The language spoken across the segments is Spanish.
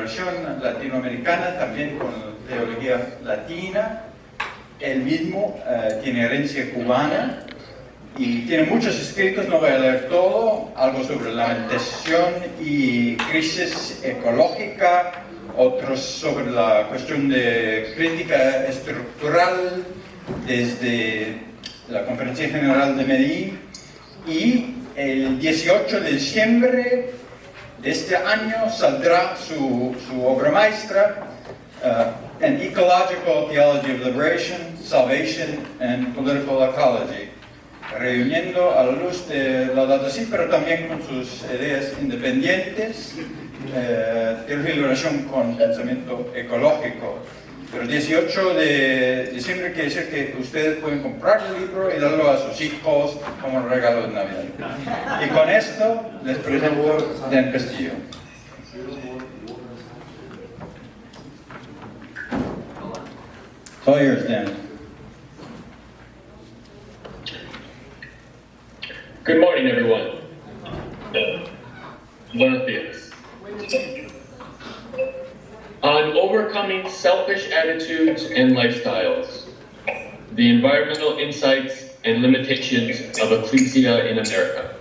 versión latinoamericana, también con teología latina. Él mismo tiene herencia cubana y tiene muchos escritos, no voy a leer todo, algo sobre lamentación y crisis ecológica, otros sobre la cuestión de crítica estructural desde la Conferencia General de Medellín. Y el 18 de diciembre de este año saldrá su obra maestra, An Ecological Theology of Liberation, Salvation and Political Ecology, reuniendo a la luz de Laudato Si, pero también con sus ideas independientes, teología y liberación con pensamiento ecológico. Pero el 18 de diciembre quiere decir que ustedes pueden comprar el libro y darlo a sus hijos como regalo de Navidad. Y con esto les presento Dan Castillo. It's all yours, Dan. Good morning, everyone. Buenos días. On overcoming selfish attitudes and lifestyles, the environmental insights and limitations of Ecclesia in America.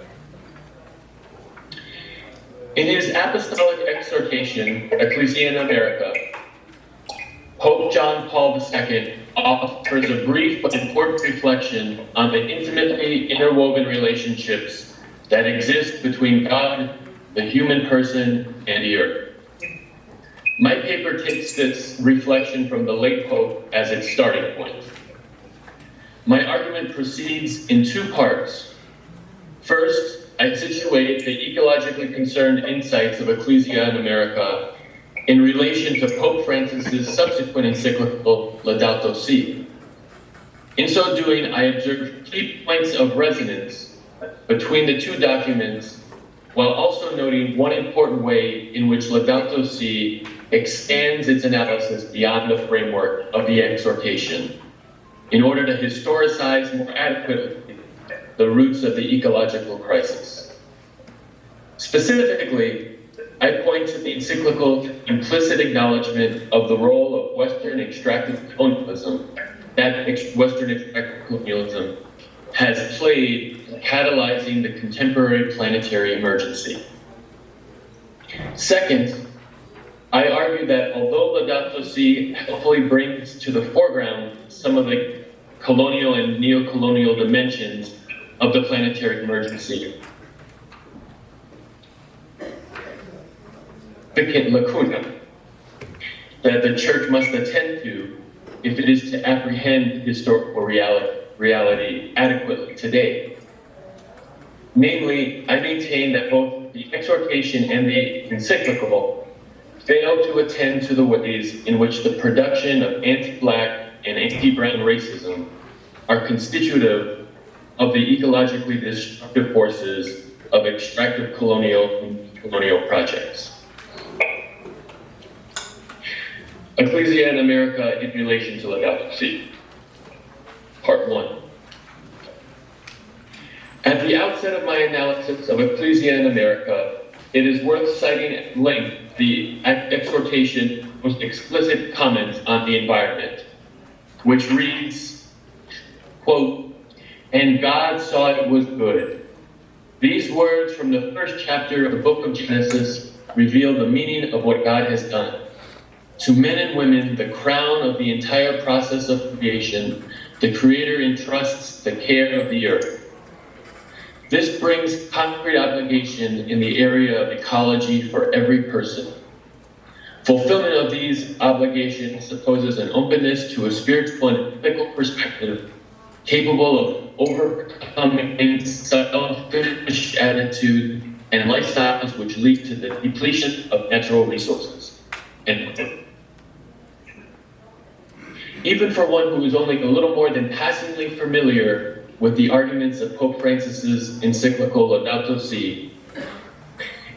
In his apostolic exhortation, Ecclesia in America, Pope John Paul II offers a brief but important reflection on the intimately interwoven relationships that exist between God, the human person, and the earth. My paper takes this reflection from the late Pope as its starting point. My argument proceeds in two parts. First, I situate the ecologically concerned insights of Ecclesia in America in relation to Pope Francis's subsequent encyclical Laudato Si. In so doing, I observe key points of resonance between the two documents, while also noting one important way in which Laudato Si expands its analysis beyond the framework of the exhortation in order to historicize more adequately the roots of the ecological crisis. Specifically, I point to the encyclical implicit acknowledgement of the role of Western extractive colonialism that Western extractive colonialism has played in catalyzing the contemporary planetary emergency. Second, I argue that although Laudato Si helpfully brings to the foreground some of the colonial and neo-colonial dimensions of the planetary emergency, significant lacuna that the Church must attend to if it is to apprehend historical reality adequately today. Namely, I maintain that both the exhortation and the encyclical fail to attend to the ways in which the production of anti-Black and anti-brown racism are constitutive of the ecologically destructive forces of extractive colonial projects. Ecclesia in America in relation to Laudato Si. Part 1. At the outset of my analysis of Ecclesia in America, it is worth citing at length the exhortation's most explicit comments on the environment, which reads, quote, "And God saw it was good." These words from the first chapter of the book of Genesis reveal the meaning of what God has done. To men and women, the crown of the entire process of creation, the Creator entrusts the care of the earth. This brings concrete obligation in the area of ecology for every person. Fulfillment of these obligations supposes an openness to a spiritual and ethical perspective capable of overcoming selfish attitude and lifestyles which lead to the depletion of natural resources. And even for one who is only a little more than passingly familiar with the arguments of Pope Francis's encyclical Laudato Si,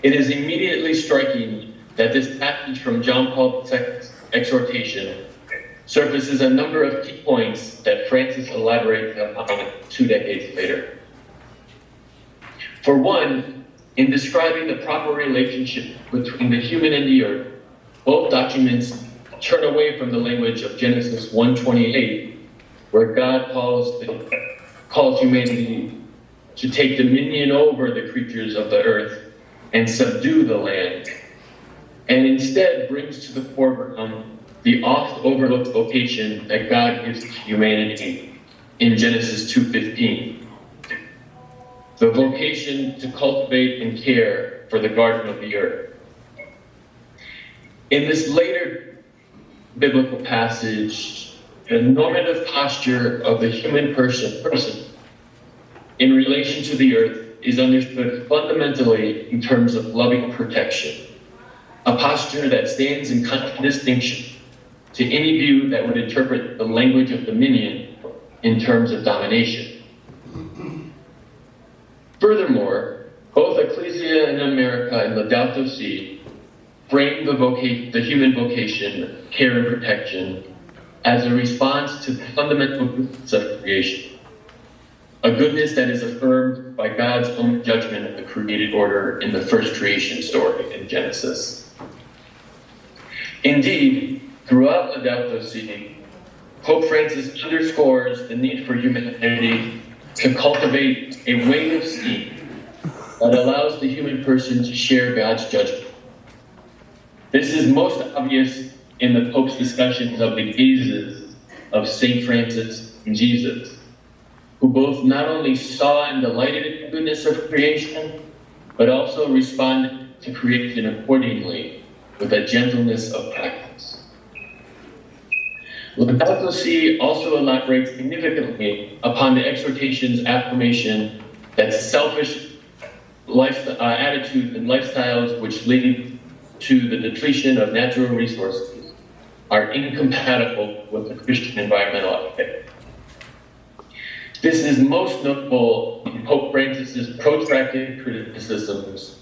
it is immediately striking that this passage from John Paul II's exhortation surfaces a number of key points that Francis elaborates upon 2 decades later. For one, in describing the proper relationship between the human and the earth, Both documents turn away from the language of Genesis 1:28, where God calls humanity to take dominion over the creatures of the earth and subdue the land, and instead brings to the foreground the oft-overlooked vocation that God gives to humanity in Genesis 2:15. The vocation to cultivate and care for the garden of the earth. In this later biblical passage, the normative posture of the human person in relation to the earth is understood fundamentally in terms of loving protection, a posture that stands in contradistinction to any view that would interpret the language of dominion in terms of domination. Furthermore, both Ecclesia in America and Laudato Si frame the human vocation, care and protection, as a response to the fundamental goodness of creation, a goodness that is affirmed by God's own judgment of the created order in the first creation story in Genesis. Indeed, throughout Laudato Si, Pope Francis underscores the need for humanity to cultivate a way of seeing that allows the human person to share God's judgment. This is most obvious in the Pope's discussions of the gazes of St. Francis and Jesus, who both not only saw and delighted in the goodness of creation, but also responded to creation accordingly with a gentleness of practice. Laudato Si also elaborates significantly upon the exhortation's affirmation that selfish attitudes and lifestyles which lead to the depletion of natural resources are incompatible with the Christian environmental ethic. This is most notable in Pope Francis's protracted criticisms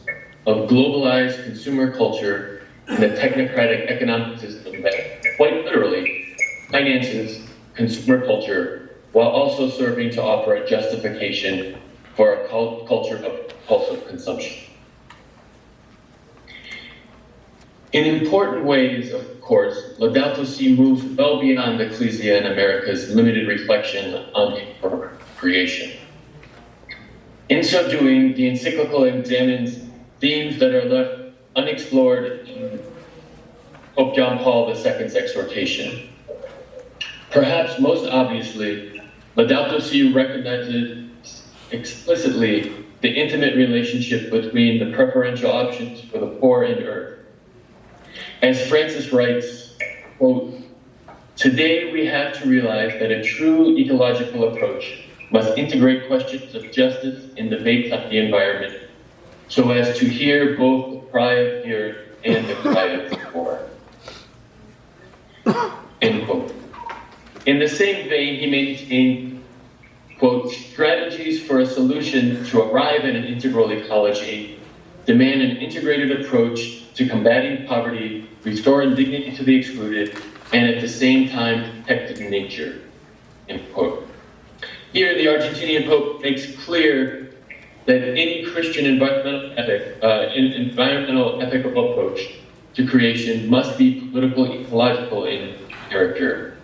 of globalized consumer culture and the technocratic economic system that, quite literally, finances consumer culture while also serving to offer a justification for a culture of compulsive consumption. In important ways, of course, Laudato Si moves well beyond Ecclesia in America's limited reflection on creation. In so doing, the encyclical examines themes that are left unexplored in Pope John Paul II's exhortation. Perhaps most obviously, Laudato Si recognizes explicitly the intimate relationship between the preferential options for the poor and earth. As Francis writes, quote, "Today we have to realize that a true ecological approach must integrate questions of justice and debates on the environment so as to hear both the cry of the earth and the cry of the poor." End quote. In the same vein, he maintained, quote, "Strategies for a solution to arrive at an integral ecology demand an integrated approach to combating poverty, restoring dignity to the excluded, and at the same time protecting nature." End quote. Here, the Argentinian Pope makes clear that any Christian environmental ethical approach to creation must be political ecological in character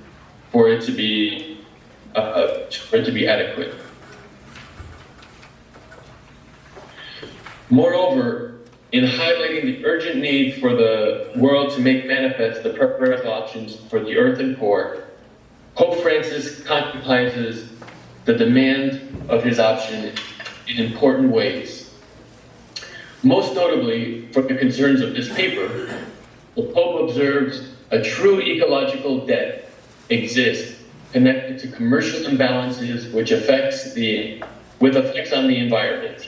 for it to be adequate. Moreover, in highlighting the urgent need for the world to make manifest the preferential options for the earth and poor, Pope Francis contemplates the demand of his option in important ways. Most notably, for the concerns of this paper, the Pope observes a true ecological debt exists connected to commercial imbalances with effects on the environment,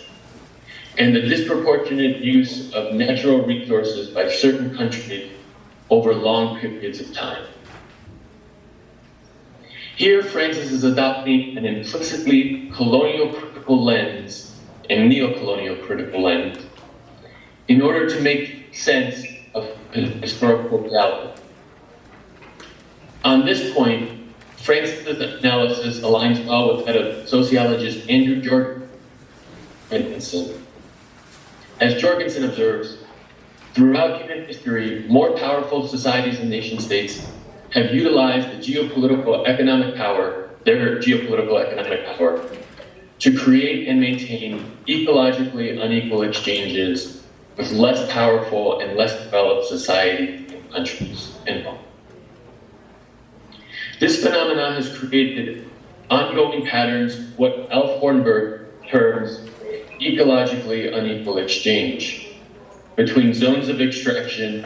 and the disproportionate use of natural resources by certain countries over long periods of time. Here, Francis is adopting an implicitly colonial critical lens and neo-colonial critical lens in order to make sense of historical reality. On this point, Francis' analysis aligns well with that of sociologist Andrew Jorgensen. As Jorgensen observes, Throughout human history, more powerful societies and nation-states have utilized the geopolitical economic power, their geopolitical economic power, to create and maintain ecologically unequal exchanges with less powerful and less developed societies and countries involved. This phenomenon has created ongoing patterns, what Alf Hornberg terms ecologically unequal exchange, between zones of extraction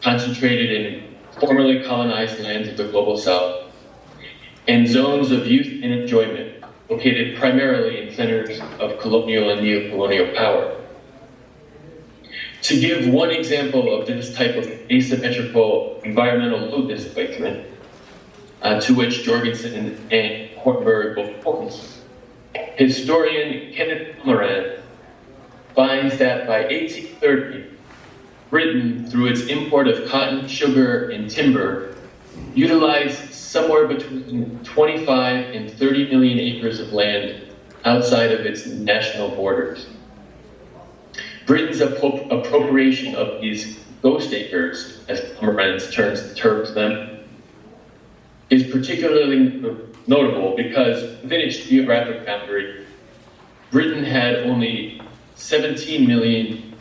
concentrated in formerly colonized lands of the global south and zones of youth and enjoyment located primarily in centers of colonial and neo-colonial power. To give one example of this type of asymmetrical environmental load displacement, to which Jorgensen and Hornberg both point, historian Kenneth Pomeranz finds that by 1830, Britain, through its import of cotton, sugar, and timber, utilized somewhere between 25 and 30 million acres of land outside of its national borders. Britain's appropriation of these ghost acres, as Pomeranz terms them, is particularly notable because within its geographic boundary, Britain had only 17 million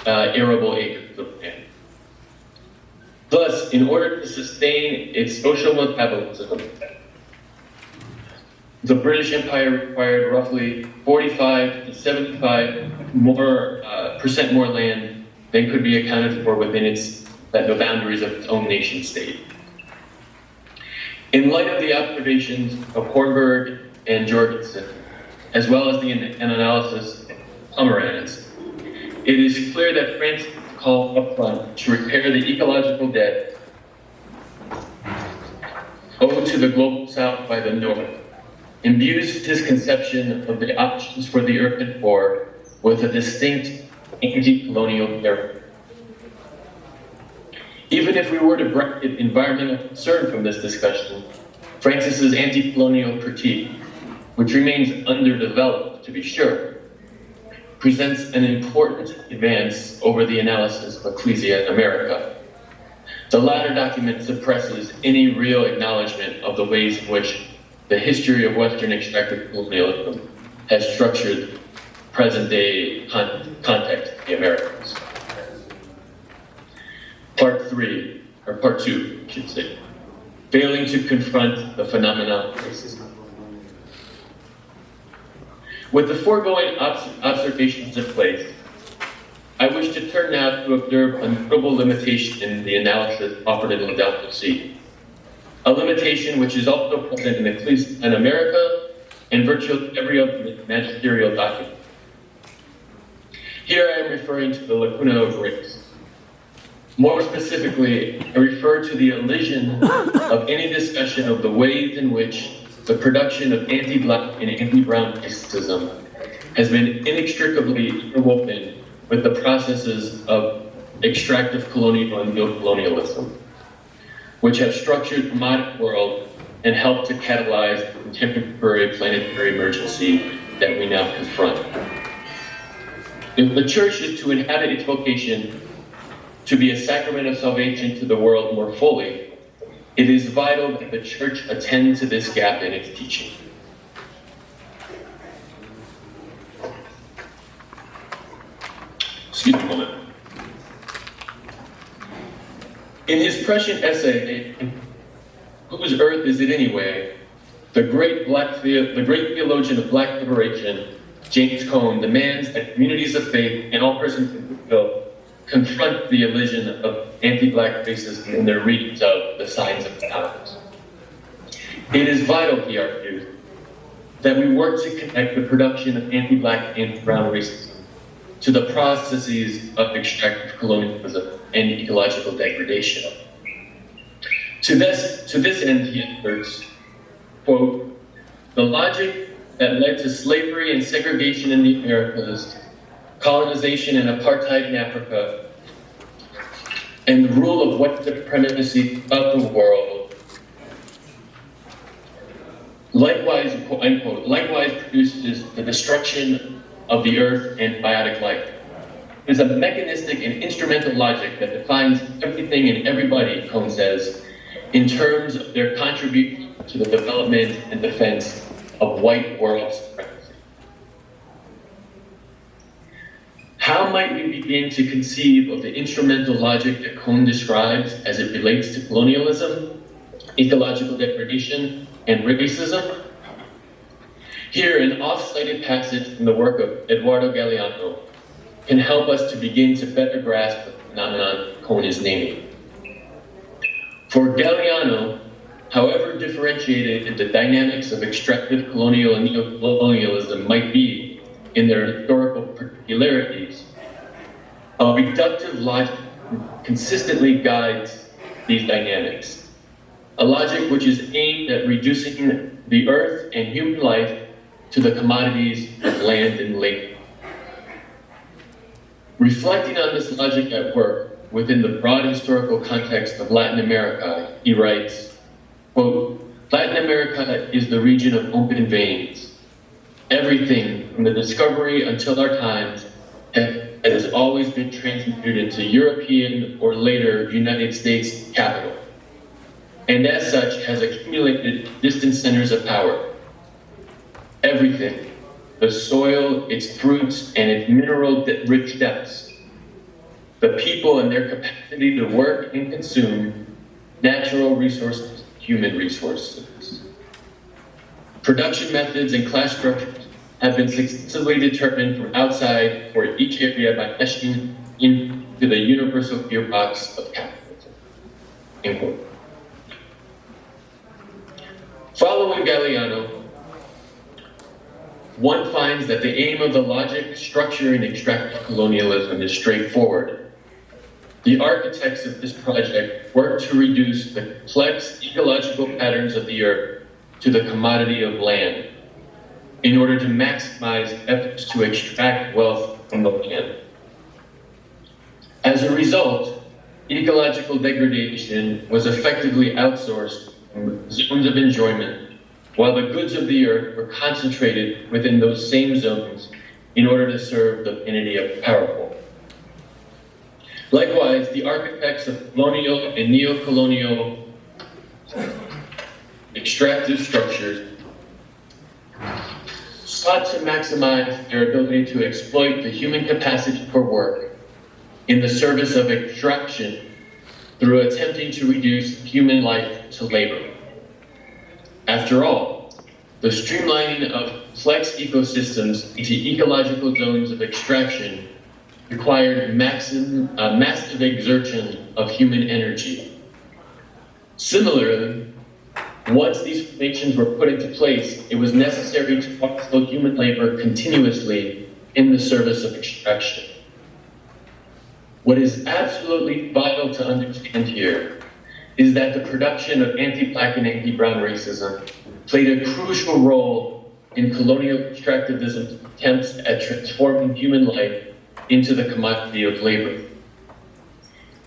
arable acres of land. Thus, in order to sustain its social metabolism, the British Empire required roughly 45 to 75% more land than could be accounted for within the boundaries of its own nation state. In light of the observations of Hornberg and Jorgensen, as well as an analysis of Pomeranz, it is clear that France called upfront to repair the ecological debt owed to the global south by the north, imbues his conception of the options for the earth and poor with a distinct anti-colonial character. Even if we were to bracket environmental concern from this discussion, Francis's anti-colonial critique, which remains underdeveloped to be sure, presents an important advance over the analysis of Ecclesia in America. The latter document suppresses any real acknowledgement of the ways in which the history of Western extractive colonialism has structured present-day context of the Americas. Part 2, I should say, failing to confront the phenomenon of racism. With the foregoing observations in place, I wish to turn now to observe a notable limitation in the analysis offered in Laudato Si, a limitation which is also present in Ecclesia in America and virtually every other magisterial document. Here I am referring to the lacuna of race. More specifically, I refer to the elision of any discussion of the ways in which the production of anti-black and anti-brown racism has been inextricably interwoven with the processes of extractive colonial and neocolonialism, which have structured the modern world and helped to catalyze the contemporary planetary emergency that we now confront. If the church is to inhabit its vocation to be a sacrament of salvation to the world more fully, it is vital that the church attend to this gap in its teaching. Excuse me a moment. In his prescient essay, Whose Earth Is It Anyway?, the great theologian of Black liberation, James Cone, demands that communities of faith and all persons in goodwill confront the elision of anti-black racism in their readings of the Signs of the Times. It is vital, he argues, that we work to connect the production of anti-black and anti-brown racism to the processes of extractive colonialism and ecological degradation. To this end, he asserts, quote, the logic that led to slavery and segregation in the Americas, colonization and apartheid in Africa, and the rule of white supremacy throughout the world, likewise, unquote, likewise produces the destruction of the earth and biotic life. There's a mechanistic and instrumental logic that defines everything and everybody, Cone says, in terms of their contribution to the development and defense of white world supremacy. How might we begin to conceive of the instrumental logic that Cone describes as it relates to colonialism, ecological degradation, and racism? Here, an oft-cited passage from the work of Eduardo Galeano can help us to begin to better grasp the phenomenon Cone is naming. For Galeano, however differentiated the dynamics of extractive colonial and neocolonialism might be in their historical particularities, a reductive logic consistently guides these dynamics. A logic which is aimed at reducing the earth and human life to the commodities of land and labor. Reflecting on this logic at work within the broad historical context of Latin America, he writes, quote, Latin America is the region of open veins. Everything from the discovery until our times has always been transmuted into European or later United States capital, and as such has accumulated distant centers of power. Everything, the soil, its fruits, and its mineral-rich depths, the people and their capacity to work and consume natural resources, human resources. Production methods and class structures have been successfully determined from outside for each area by meshing into the universal gearbox of capitalism. End quote. Following Galeano, one finds that the aim of the logic, structure, and extractive colonialism is straightforward. The architects of this project work to reduce the complex ecological patterns of the earth to the commodity of land in order to maximize efforts to extract wealth from the land. As a result, ecological degradation was effectively outsourced from zones of enjoyment, while the goods of the earth were concentrated within those same zones in order to serve the vanity of the powerful. Likewise, the architects of colonial and neo-colonial extractive structures sought to maximize their ability to exploit the human capacity for work in the service of extraction through attempting to reduce human life to labor. After all, the streamlining of complex ecosystems into ecological zones of extraction required massive exertion of human energy. Similarly, once these formations were put into place, it was necessary to offload human labor continuously in the service of extraction. What is absolutely vital to understand here is that the production of anti-Black and anti-Brown racism played a crucial role in colonial extractivism's attempts at transforming human life into the commodity of labor.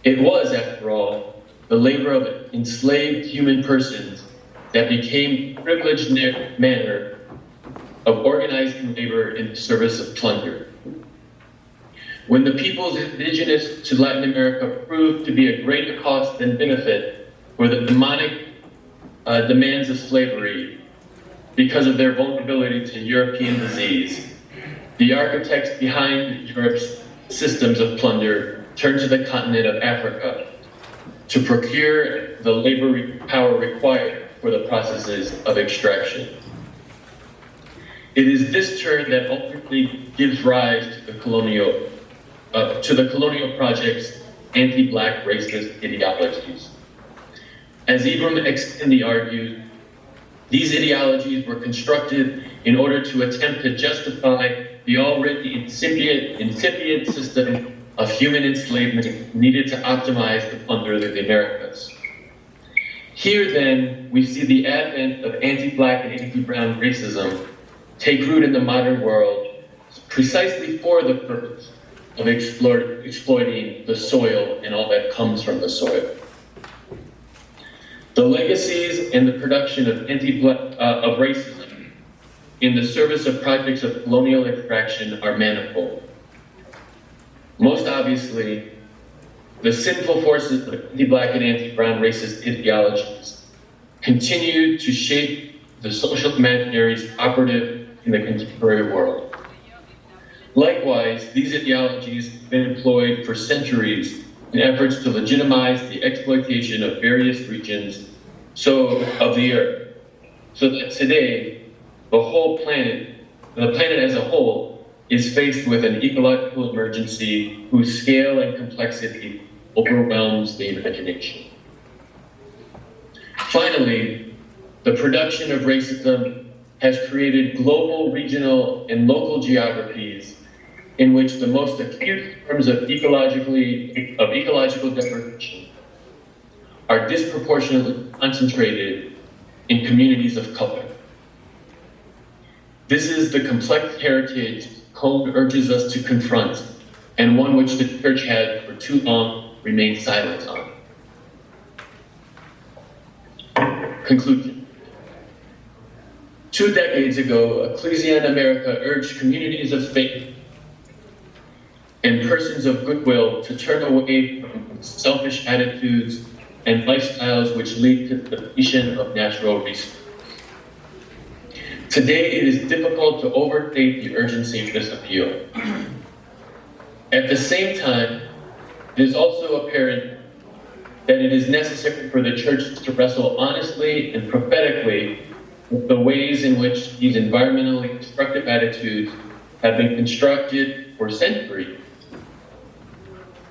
It was, after all, the labor of enslaved human persons that became a privileged manner of organizing labor in the service of plunder. When the peoples indigenous to Latin America proved to be a greater cost than benefit for the demonic demands of slavery because of their vulnerability to European disease, the architects behind Europe's systems of plunder turned to the continent of Africa to procure the labor power required for the processes of extraction. It is this turn that ultimately gives rise to the colonial project's anti-Black racist ideologies. As Ibram X. Kendi argued, these ideologies were constructed in order to attempt to justify the already incipient system of human enslavement needed to optimize the plunder of the Americas. Here, then, we see the advent of anti-Black and anti-Brown racism take root in the modern world precisely for the purpose of exploiting the soil and all that comes from the soil. The legacies and the production of of racism in the service of projects of colonial extraction are manifold. Most obviously, the sinful forces of anti-black and anti-brown racist ideologies continue to shape the social imaginaries operative in the contemporary world. Likewise, these ideologies have been employed for centuries in efforts to legitimize the exploitation of various regions of the earth, so that today, the planet as a whole, is faced with an ecological emergency whose scale and complexity overwhelms the imagination. Finally, the production of racism has created global, regional, and local geographies in which the most acute forms of ecological deprivation are disproportionately concentrated in communities of color. This is the complex heritage Cone urges us to confront, and one which the church had for too long remained silent on. Conclusion. 2 decades ago, Ecclesia in America urged communities of faith and persons of goodwill to turn away from selfish attitudes and lifestyles which lead to the depletion of natural resources. Today, it is difficult to overstate the urgency of this appeal. At the same time, it is also apparent that it is necessary for the church to wrestle honestly and prophetically with the ways in which these environmentally destructive attitudes have been constructed for centuries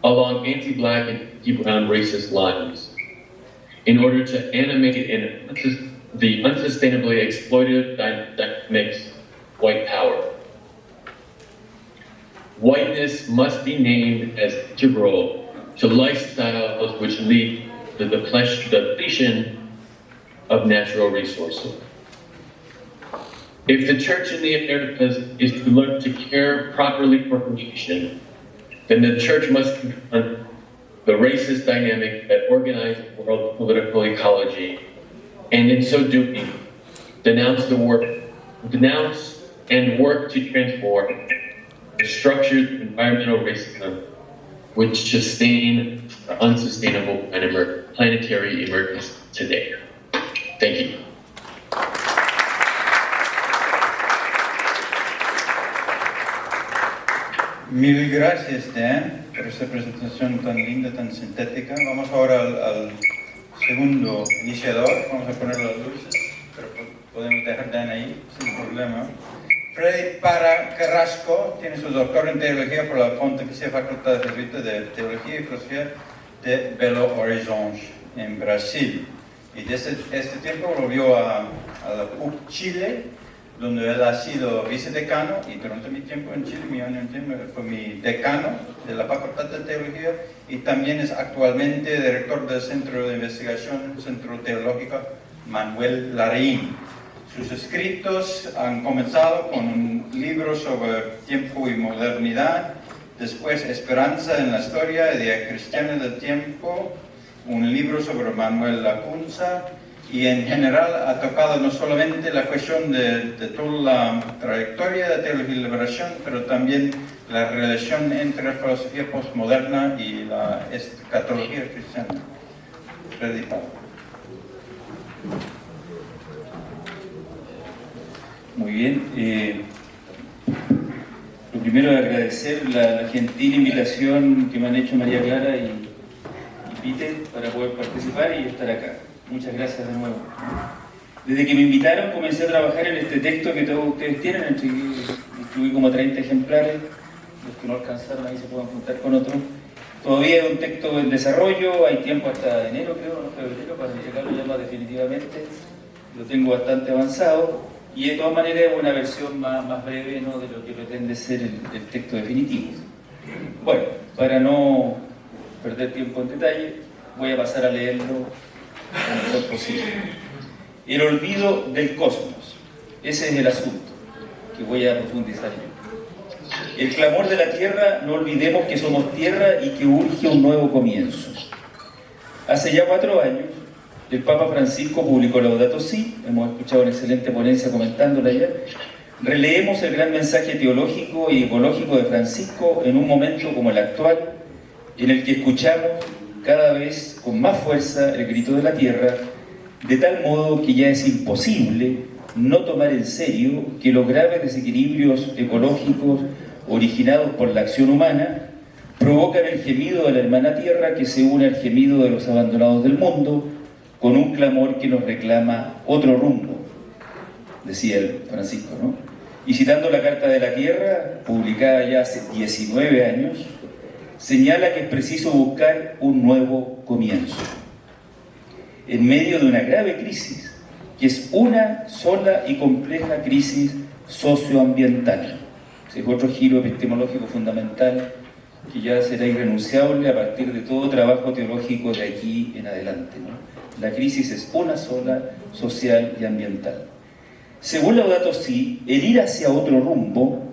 along anti-black and anti-brown racist lines in order to animate the unsustainably exploitative dynamics of white power. Whiteness must be named as integral to lifestyles which lead to the depletion of natural resources. If the church in the Americas is to learn to care properly for creation, then the church must confront the racist dynamic that organizes world political ecology, and in so doing, denounce and work to transform the structured environmental racism which sustain the unsustainable planetary emergence today. Thank you. Mil gracias, Dan, por esta presentación tan linda, tan sintética. Vamos ahora al segundo iniciador. Vamos a poner las luces, pero podemos dejar Dan ahí sin problema. Freddy Parra Carrasco tiene su doctor en teología por la Pontificia Facultad de Teología y Filosofía de Belo Horizonte, en Brasil. Y desde este tiempo volvió a la PUC Chile, donde él ha sido vicedecano, y durante mi tiempo en Chile, mi año en Chile, fue mi decano de la Facultad de Teología, y también es actualmente director del Centro de Investigación, Centro Teológico Manuel Larraín. Sus escritos han comenzado con un libro sobre tiempo y modernidad, después Esperanza en la historia, Idea cristiana del tiempo, un libro sobre Manuel Lacunza, y en general ha tocado no solamente la cuestión de toda la trayectoria de teología y liberación, pero también la relación entre la filosofía postmoderna y la escatología cristiana. Freddy Parra. Muy bien. Lo primero es agradecer la gentil invitación que me han hecho María Clara y Peter para poder participar y estar acá. Muchas gracias de nuevo. Desde que me invitaron comencé a trabajar en este texto que todos ustedes tienen, distribuí como 30 ejemplares, los que no alcanzaron ahí se pueden juntar con otros. Todavía es un texto en desarrollo, hay tiempo hasta enero, creo, no febrero, para entregarlo ya más definitivamente. Lo tengo bastante avanzado y de todas maneras es una versión más breve, ¿no?, de lo que pretende ser el texto definitivo. Bueno, para no perder tiempo en detalle, voy a pasar a leerlo lo mejor posible. El olvido del cosmos. Ese es el asunto que voy a profundizar yo. El clamor de la tierra, no olvidemos que somos tierra y que urge un nuevo comienzo. Hace ya 4 años, el Papa Francisco publicó Laudato Si, hemos escuchado una excelente ponencia comentándola ya, Releemos el gran mensaje teológico y ecológico de Francisco en un momento como el actual, en el que escuchamos cada vez con más fuerza el grito de la tierra, de tal modo que ya es imposible no tomar en serio que los graves desequilibrios ecológicos originados por la acción humana provocan el gemido de la hermana tierra que se une al gemido de los abandonados del mundo con un clamor que nos reclama otro rumbo, decía el Francisco, ¿no? Y citando la Carta de la Tierra, publicada ya hace 19 años, señala que es preciso buscar un nuevo comienzo en medio de una grave crisis, que es una sola y compleja crisis socioambiental. Ese es otro giro epistemológico fundamental que ya será irrenunciable a partir de todo trabajo teológico de aquí en adelante, ¿no? La crisis es una sola, social y ambiental. Según Laudato Si, el ir hacia otro rumbo,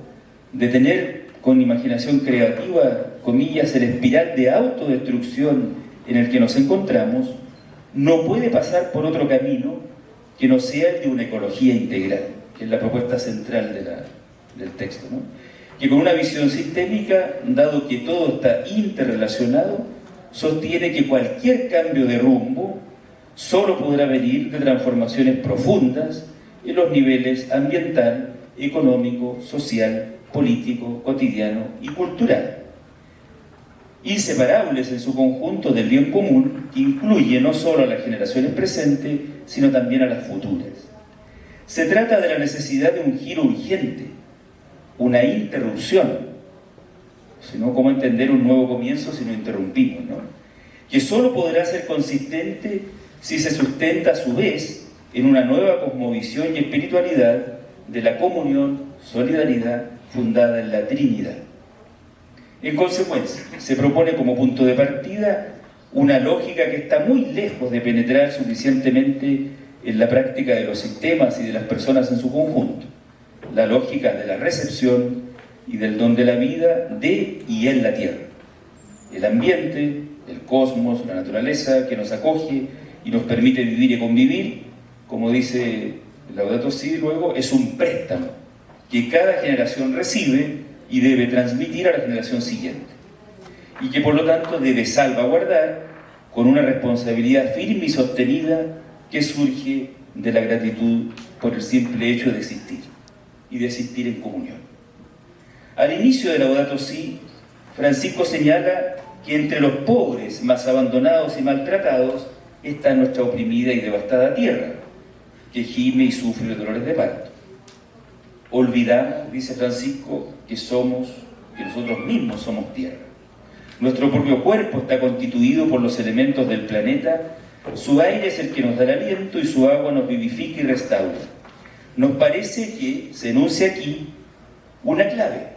de tener con imaginación creativa, comillas, el espiral de autodestrucción en el que nos encontramos, no puede pasar por otro camino que no sea el de una ecología integral, que es la propuesta central del texto, ¿no? Que con una visión sistémica, dado que todo está interrelacionado, sostiene que cualquier cambio de rumbo solo podrá venir de transformaciones profundas en los niveles ambiental, económico, social, político, cotidiano y cultural, inseparables en su conjunto del bien común, que incluye no solo a las generaciones presentes, sino también a las futuras. Se trata de la necesidad de un giro urgente, una interrupción, sino cómo entender un nuevo comienzo si no interrumpimos, ¿no? Que solo podrá ser consistente si se sustenta a su vez en una nueva cosmovisión y espiritualidad de la comunión, solidaridad, fundada en la Trinidad. En consecuencia, se propone como punto de partida una lógica que está muy lejos de penetrar suficientemente en la práctica de los sistemas y de las personas en su conjunto, la lógica de la recepción y del don de la vida de y en la tierra. El ambiente, el cosmos, la naturaleza que nos acoge y nos permite vivir y convivir, como dice Laudato Si luego, es un préstamo que cada generación recibe y debe transmitir a la generación siguiente, y que por lo tanto debe salvaguardar con una responsabilidad firme y sostenida que surge de la gratitud por el simple hecho de existir y de existir en comunión. Al inicio de Laudato Si, Francisco señala que entre los pobres más abandonados y maltratados está nuestra oprimida y devastada tierra, que gime y sufre dolores de parto. Olvidamos, dice Francisco, que nosotros mismos somos tierra. Nuestro propio cuerpo está constituido por los elementos del planeta, su aire es el que nos da el aliento y su agua nos vivifica y restaura. Nos parece que se enuncia aquí una clave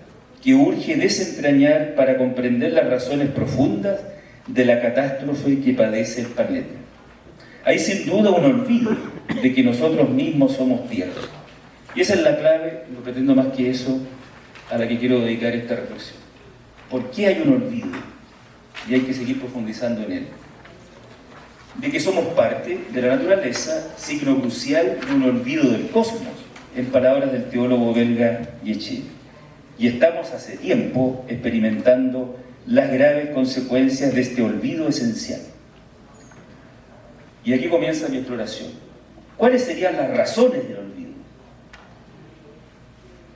que urge desentrañar para comprender las razones profundas de la catástrofe que padece el planeta. Hay sin duda un olvido de que nosotros mismos somos tierra. Y esa es la clave, no pretendo más que eso, a la que quiero dedicar esta reflexión. ¿Por qué hay un olvido? Y hay que seguir profundizando en él. De que somos parte de la naturaleza, signo crucial de un olvido del cosmos, en palabras del teólogo belga Yeche. Y estamos hace tiempo experimentando las graves consecuencias de este olvido esencial. Y aquí comienza mi exploración. ¿Cuáles serían las razones del olvido?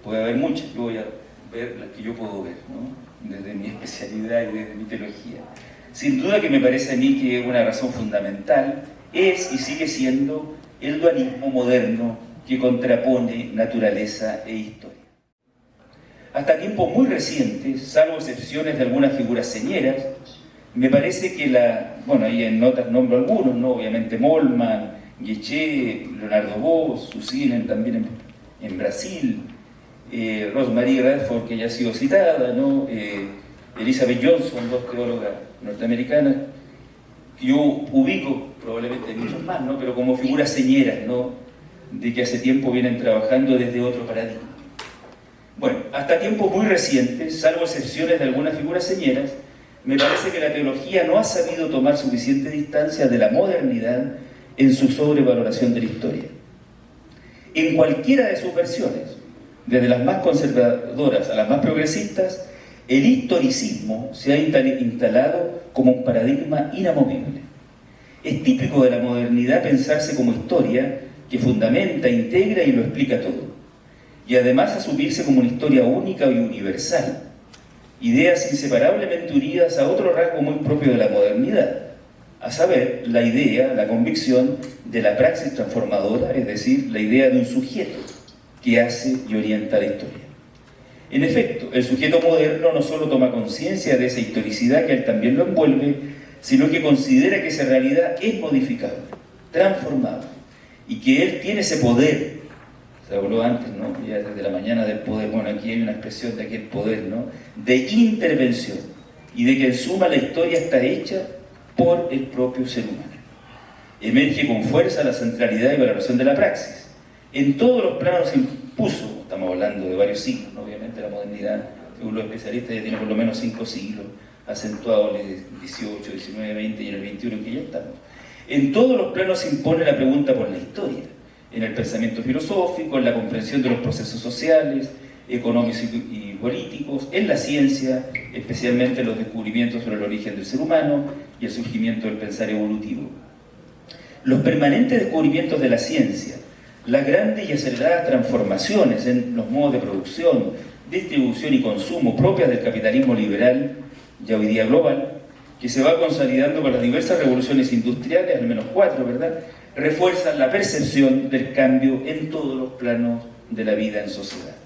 Puede haber muchas, yo voy a ver las que yo puedo ver, ¿no? Desde mi especialidad y desde mi teología. Sin duda que me parece a mí que una razón fundamental es y sigue siendo el dualismo moderno que contrapone naturaleza e historia. Hasta tiempos muy recientes, salvo excepciones de algunas figuras señeras, me parece que ahí en notas nombro algunos, ¿no? Obviamente Molman, Yeche, Leonardo Bosch, Susinen también en Brasil, Rosemary Redford, que ya ha sido citada, ¿no? Elizabeth Johnson, dos teólogas norteamericanas, que yo ubico probablemente muchos más, ¿no? Pero como figuras señeras, ¿no? De que hace tiempo vienen trabajando desde otro paradigma. Bueno, hasta tiempos muy recientes, salvo excepciones de algunas figuras señeras, me parece que la teología no ha sabido tomar suficiente distancia de la modernidad en su sobrevaloración de la historia. En cualquiera de sus versiones, desde las más conservadoras a las más progresistas, el historicismo se ha instalado como un paradigma inamovible. Es típico de la modernidad pensarse como historia que fundamenta, integra y lo explica todo, y además asumirse como una historia única y universal, ideas inseparablemente unidas a otro rasgo muy propio de la modernidad, a saber, la idea, la convicción de la praxis transformadora, es decir, la idea de un sujeto que hace y orienta la historia. En efecto, el sujeto moderno no solo toma conciencia de esa historicidad que a él también lo envuelve, sino que considera que esa realidad es modificable, transformable, y que él tiene ese poder. Se habló antes, ¿no? Ya desde la mañana del poder. Bueno, aquí hay una expresión de aquel poder, ¿no? De intervención, y de que en suma la historia está hecha por el propio ser humano. Emerge con fuerza la centralidad y valoración de la praxis. En todos los planos se impuso, estamos hablando de varios siglos, ¿no? Obviamente la modernidad, según los especialistas, ya tiene por lo menos 5 siglos, acentuado en el 18, 19, 20 y en el 21 en que ya estamos. En todos los planos se impone la pregunta por la historia, en el pensamiento filosófico, en la comprensión de los procesos sociales, económicos y políticos, en la ciencia, especialmente en los descubrimientos sobre el origen del ser humano y el surgimiento del pensar evolutivo. Los permanentes descubrimientos de la ciencia, las grandes y aceleradas transformaciones en los modos de producción, distribución y consumo propias del capitalismo liberal, ya hoy día global, que se va consolidando con las diversas revoluciones industriales, al menos 4, ¿verdad?, refuerzan la percepción del cambio en todos los planos de la vida en sociedad.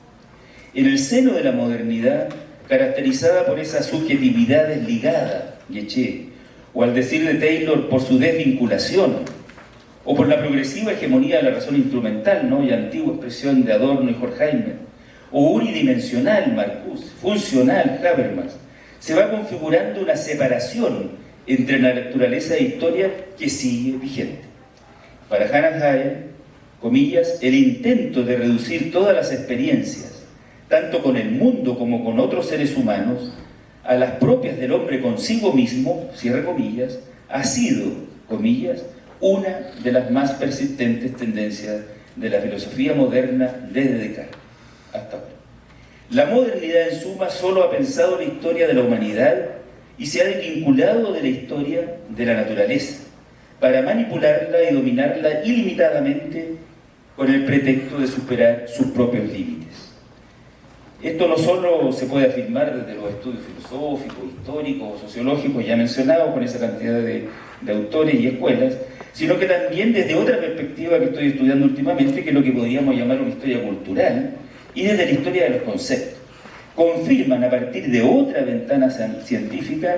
En el seno de la modernidad, caracterizada por esa subjetividad desligada, Nietzsche, o al decir de Taylor, por su desvinculación, o por la progresiva hegemonía de la razón instrumental, ¿no?, y antigua expresión de Adorno y Horkheimer, o unidimensional, Marcuse, funcional, Habermas, se va configurando una separación entre la naturaleza e historia que sigue vigente. Para Hannah Arendt, comillas, el intento de reducir todas las experiencias, tanto con el mundo como con otros seres humanos, a las propias del hombre consigo mismo, cierre comillas, ha sido, comillas, una de las más persistentes tendencias de la filosofía moderna desde Descartes hasta ahora. La modernidad, en suma, solo ha pensado la historia de la humanidad y se ha desvinculado de la historia de la naturaleza, para manipularla y dominarla ilimitadamente con el pretexto de superar sus propios límites. Esto no solo se puede afirmar desde los estudios filosóficos, históricos, sociológicos ya mencionados, con esa cantidad de autores y escuelas, sino que también desde otra perspectiva que estoy estudiando últimamente, que es lo que podríamos llamar una historia cultural, y desde la historia de los conceptos. Confirman a partir de otra ventana científica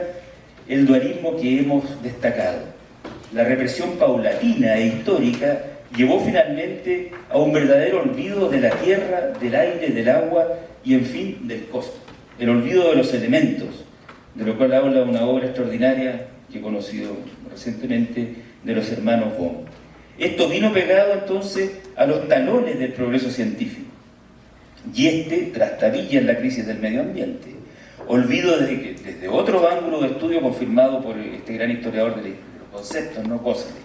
el dualismo que hemos destacado. La represión paulatina e histórica llevó finalmente a un verdadero olvido de la tierra, del aire, del agua y, en fin, del cosmos. El olvido de los elementos, de lo cual habla una obra extraordinaria que he conocido recientemente de los hermanos Bohm. Esto vino pegado entonces a los talones del progreso científico. Y trastabilla en la crisis del medio ambiente. Olvido desde otro ángulo de estudio confirmado por este gran historiador de los conceptos, ¿no?, Koselleck,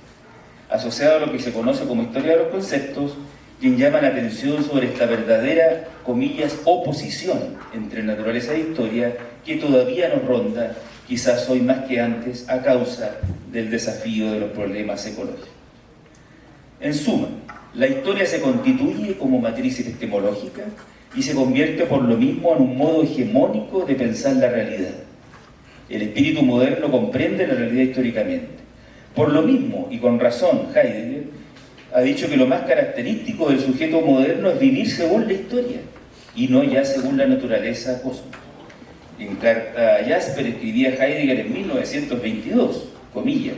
asociado a lo que se conoce como historia de los conceptos, quien llama la atención sobre esta verdadera, comillas, oposición entre naturaleza e historia que todavía nos ronda, quizás hoy más que antes, a causa del desafío de los problemas ecológicos. En suma, la historia se constituye como matriz epistemológica y se convierte por lo mismo en un modo hegemónico de pensar la realidad. El espíritu moderno comprende la realidad históricamente. Por lo mismo, y con razón, Heidegger ha dicho que lo más característico del sujeto moderno es vivir según la historia y no ya según la naturaleza cosmos. En carta a Jasper escribía Heidegger en 1922, comillas,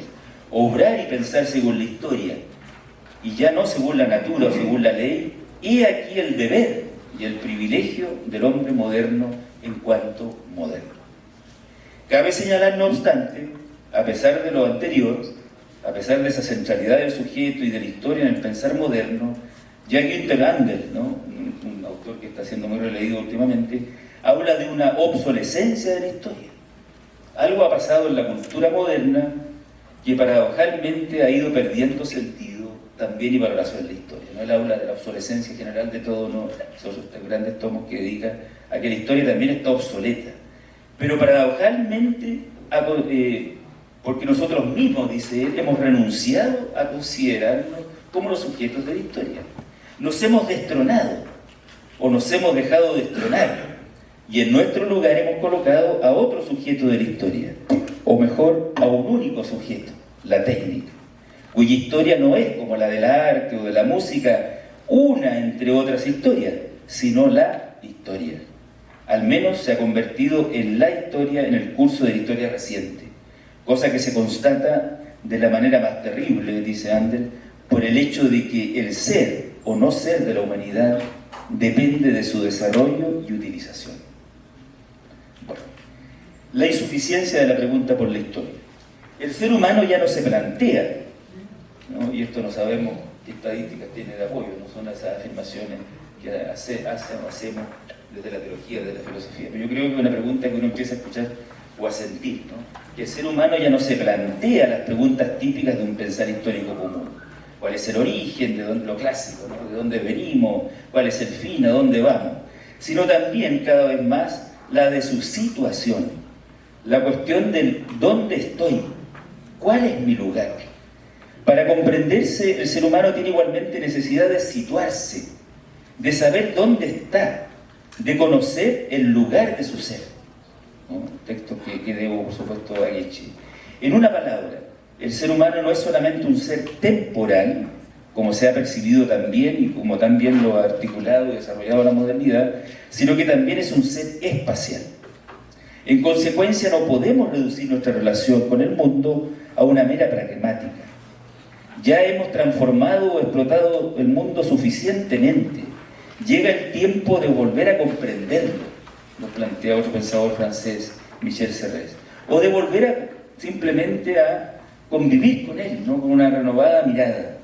obrar y pensar según la historia y ya no según la natura o según la ley, he aquí el deber y el privilegio del hombre moderno en cuanto moderno. Cabe señalar, no obstante, a pesar de lo anterior, a pesar de esa centralidad del sujeto y de la historia en el pensar moderno, ya Günther Anders, ¿no?, un autor que está siendo muy releído últimamente, habla de una obsolescencia de la historia. Algo ha pasado en la cultura moderna que paradojalmente ha ido perdiendo sentido también y valoración de la historia. ¿No? Él habla de la obsolescencia general de todo, ¿no? Son estos grandes tomos que dedican a que la historia también está obsoleta. Pero paradojalmente, porque nosotros mismos, dice él, hemos renunciado a considerarnos como los sujetos de la historia. Nos hemos destronado, o nos hemos dejado destronar, y en nuestro lugar hemos colocado a otro sujeto de la historia, o mejor, a un único sujeto, la técnica, cuya historia no es como la del arte o de la música, una entre otras historias, sino la historia. Al menos se ha convertido en la historia en el curso de la historia reciente, cosa que se constata de la manera más terrible, dice Handel, por el hecho de que el ser o no ser de la humanidad depende de su desarrollo y utilización. Bueno, la insuficiencia de la pregunta por la historia. El ser humano ya no se plantea, ¿no? Y esto no sabemos qué estadísticas tiene de apoyo, no son esas afirmaciones que hacemos desde la teología, desde la filosofía. Pero yo creo que es una pregunta que uno empieza a escuchar o a sentir, ¿no? Que el ser humano ya no se plantea las preguntas típicas de un pensar histórico común. ¿Cuál es el origen de lo clásico, ¿no? ¿De dónde venimos? ¿Cuál es el fin? ¿A dónde vamos? Sino también, cada vez más, la de su situación. La cuestión del ¿dónde estoy? ¿Cuál es mi lugar? Para comprenderse, el ser humano tiene igualmente necesidad de situarse, de saber dónde está, de conocer el lugar de su ser, ¿no? Texto que debo, por supuesto, a Goethe. En una palabra, el ser humano no es solamente un ser temporal, como se ha percibido también y como también lo ha articulado y desarrollado la modernidad, sino que también es un ser espacial. En consecuencia, no podemos reducir nuestra relación con el mundo a una mera pragmática. Ya hemos transformado o explotado el mundo suficientemente. Llega el tiempo de volver a comprenderlo, lo plantea otro pensador francés, Michel Serres, o de volver simplemente a convivir con él, ¿no? Con una renovada mirada.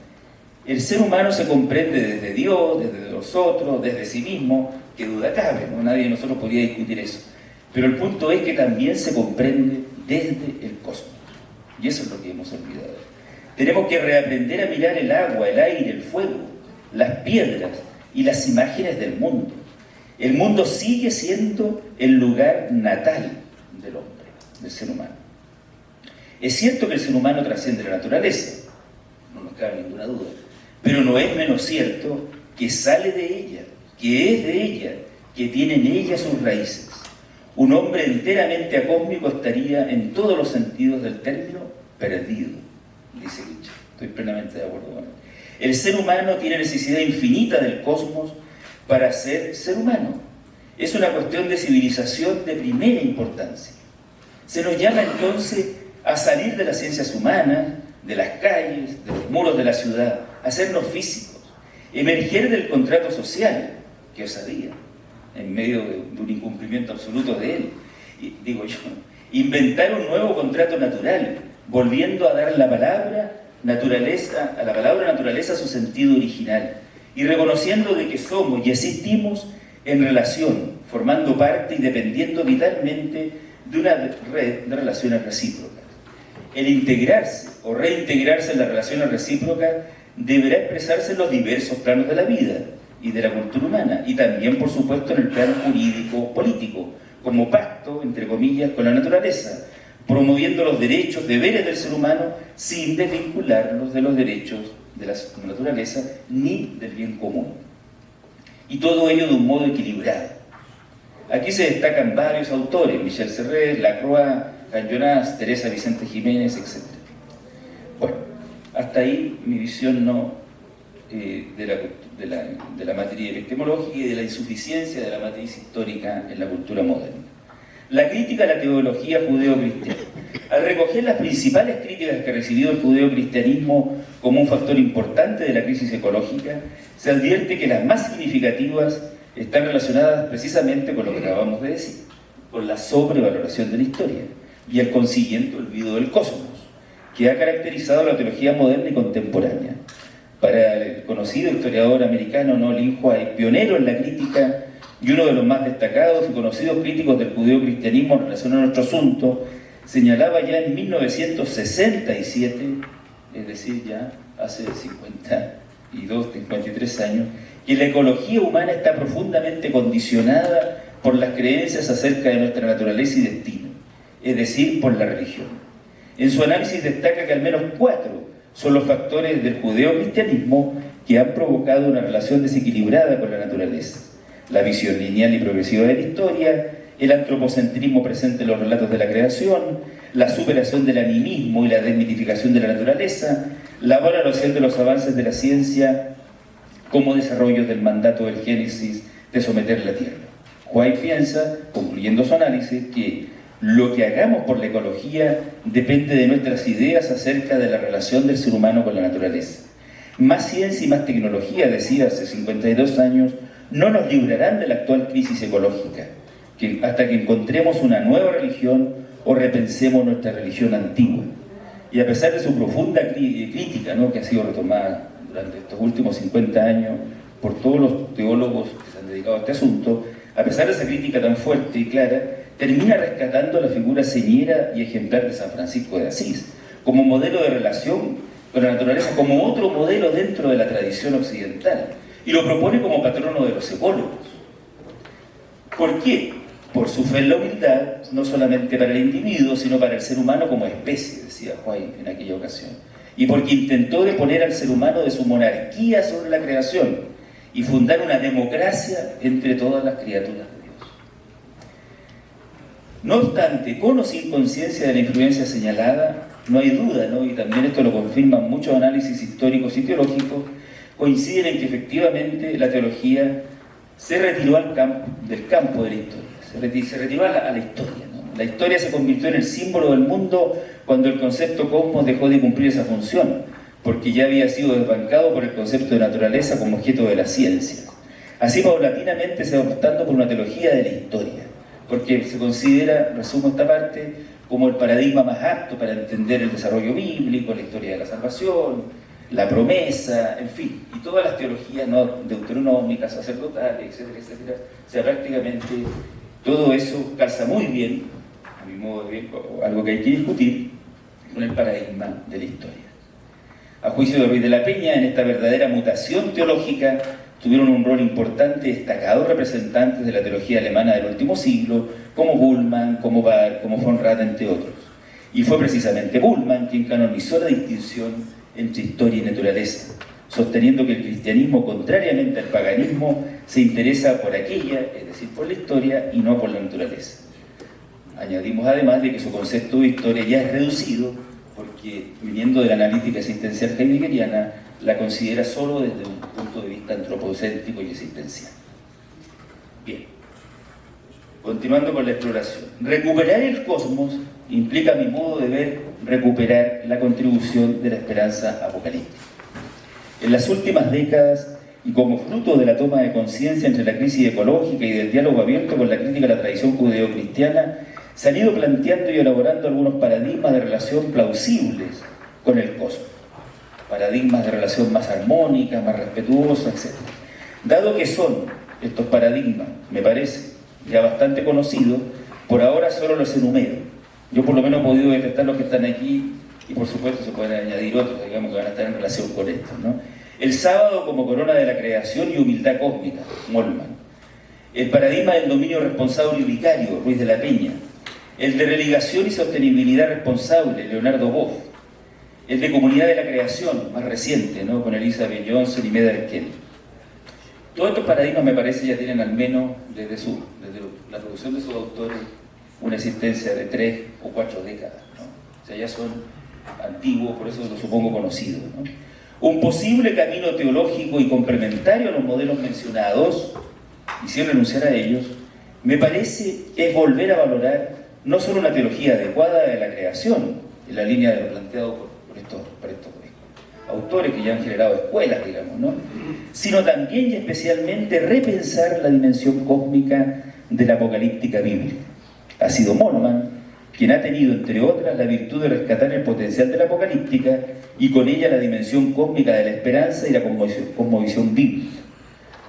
El ser humano se comprende desde Dios, desde los otros, desde sí mismo, que duda cabe, ¿no? Nadie de nosotros podría discutir eso. Pero el punto es que también se comprende desde el cosmos. Y eso es lo que hemos olvidado. Tenemos que reaprender a mirar el agua, el aire, el fuego, las piedras y las imágenes del mundo. El mundo sigue siendo el lugar natal del hombre, del ser humano. Es cierto que el ser humano trasciende la naturaleza, no nos cabe ninguna duda, pero no es menos cierto que sale de ella, que es de ella, que tiene en ella sus raíces. Un hombre enteramente acósmico estaría, en todos los sentidos del término, perdido, dice Nietzsche. Estoy plenamente de acuerdo con él. El ser humano tiene necesidad infinita del cosmos para ser ser humano. Es una cuestión de civilización de primera importancia. Se nos llama entonces a salir de las ciencias humanas, de las calles, de los muros de la ciudad, a hacernos físicos, emerger del contrato social, que osadía, en medio de un incumplimiento absoluto de él, digo yo, inventar un nuevo contrato natural, volviendo a dar a la palabra naturaleza su sentido original, y reconociendo de que somos y existimos en relación, formando parte y dependiendo vitalmente de una red de relaciones recíprocas. El integrarse o reintegrarse en las relaciones recíprocas deberá expresarse en los diversos planos de la vida y de la cultura humana, y también, por supuesto, en el plano jurídico-político, como pacto, entre comillas, con la naturaleza, promoviendo los derechos, deberes del ser humano, sin desvincularlos de los derechos de la naturaleza ni del bien común. Y todo ello de un modo equilibrado. Aquí se destacan varios autores, Michel Serres, Lacroix, Jean Jonas, Teresa Vicente Jiménez, etc. Bueno, hasta ahí mi visión de la materia epistemológica y de la insuficiencia de la matriz histórica en la cultura moderna. La crítica a la teología judeo-cristiana. Al recoger las principales críticas que ha recibido el judeo-cristianismo como un factor importante de la crisis ecológica, se advierte que las más significativas están relacionadas precisamente con lo que acabamos de decir, con la sobrevaloración de la historia y el consiguiente olvido del cosmos, que ha caracterizado la teología moderna y contemporánea. Para el conocido historiador americano Nolan White, pionero en la crítica y uno de los más destacados y conocidos críticos del judeocristianismo en relación a nuestro asunto, señalaba ya en 1967, es decir, ya hace 52, 53 años, que la ecología humana está profundamente condicionada por las creencias acerca de nuestra naturaleza y destino, es decir, por la religión. En su análisis destaca que al menos 4 son los factores del judeocristianismo que han provocado una relación desequilibrada con la naturaleza: la visión lineal y progresiva de la historia, el antropocentrismo presente en los relatos de la creación, la superación del animismo y la desmitificación de la naturaleza, la valoración de los avances de la ciencia como desarrollo del mandato del Génesis de someter la tierra. White piensa, concluyendo su análisis, que lo que hagamos por la ecología depende de nuestras ideas acerca de la relación del ser humano con la naturaleza. Más ciencia y más tecnología, decía hace 52 años, no nos librarán de la actual crisis ecológica, hasta que encontremos una nueva religión o repensemos nuestra religión antigua. Y a pesar de su profunda crítica, ¿no?, que ha sido retomada durante estos últimos 50 años por todos los teólogos que se han dedicado a este asunto, a pesar de esa crítica tan fuerte y clara, termina rescatando la figura señera y ejemplar de San Francisco de Asís, como modelo de relación con la naturaleza, como otro modelo dentro de la tradición occidental, y lo propone como patrono de los ecólogos. ¿Por qué? Por su fe en la humildad, no solamente para el individuo, sino para el ser humano como especie, decía White en aquella ocasión. Y porque intentó deponer al ser humano de su monarquía sobre la creación y fundar una democracia entre todas las criaturas de Dios. No obstante, con o sin conciencia de la influencia señalada, no hay duda, ¿no?, y también esto lo confirman muchos análisis históricos y teológicos, coinciden en que efectivamente la teología se retiró del campo de la historia, se retiró a la historia, ¿no? La historia se convirtió en el símbolo del mundo cuando el concepto cosmos dejó de cumplir esa función, porque ya había sido desbancado por el concepto de naturaleza como objeto de la ciencia. Así paulatinamente se va optando por una teología de la historia, porque se considera, resumo esta parte, como el paradigma más apto para entender el desarrollo bíblico, la historia de la salvación, la promesa, en fin, y todas las teologías no deuteronómicas, sacerdotales, etcétera, etcétera. O sea, prácticamente todo eso calza muy bien, a mi modo de ver, algo que hay que discutir, con el paradigma de la historia. A juicio de Ruiz de la Peña, en esta verdadera mutación teológica tuvieron un rol importante destacados representantes de la teología alemana del último siglo, como Bullmann, como Barth, como von Rad, entre otros. Y fue precisamente Bullmann quien canonizó la distinción entre historia y naturaleza, sosteniendo que el cristianismo, contrariamente al paganismo, se interesa por aquella, es decir, por la historia, y no por la naturaleza. Añadimos además de que su concepto de historia ya es reducido, porque viniendo de la analítica existencial heideggeriana, la considera solo desde un punto de vista antropocéntrico y existencial. Bien, continuando con la exploración. Recuperar el cosmos implica, a mi modo de ver, recuperar la contribución de la esperanza apocalíptica. En las últimas décadas, y como fruto de la toma de conciencia entre la crisis ecológica y del diálogo abierto con la crítica a la tradición judeocristiana, se han ido planteando y elaborando algunos paradigmas de relación plausibles con el cosmos. Paradigmas de relación más armónica, más respetuosa, etc. Dado que son estos paradigmas, me parece, ya bastante conocidos, por ahora solo los enumero. Yo por lo menos he podido detectar los que están aquí y por supuesto se pueden añadir otros, digamos, que van a estar en relación con esto, ¿no? El sábado como corona de la creación y humildad cósmica, Moltmann. El paradigma del dominio responsable y vicario, Ruiz de la Peña. El de religación y sostenibilidad responsable, Leonardo Boff. El de comunidad de la creación, más reciente, ¿no?, con Elizabeth Johnson y Medard Kelly. Todos estos paradigmas, me parece, ya tienen al menos, desde la producción de sus autores, una existencia de 3 o 4 décadas, ¿no? O sea, ya son antiguos, por eso lo supongo conocidos, ¿no? Un posible camino teológico y complementario a los modelos mencionados, y sin renunciar a ellos, me parece es volver a valorar no solo una teología adecuada de la creación, en la línea de lo planteado por estos autores que ya han generado escuelas, digamos, ¿no?, sino también y especialmente repensar la dimensión cósmica de la apocalíptica bíblica. Ha sido Moltmann quien ha tenido, entre otras, la virtud de rescatar el potencial de la apocalíptica y con ella la dimensión cósmica de la esperanza y la cosmovisión bíblica.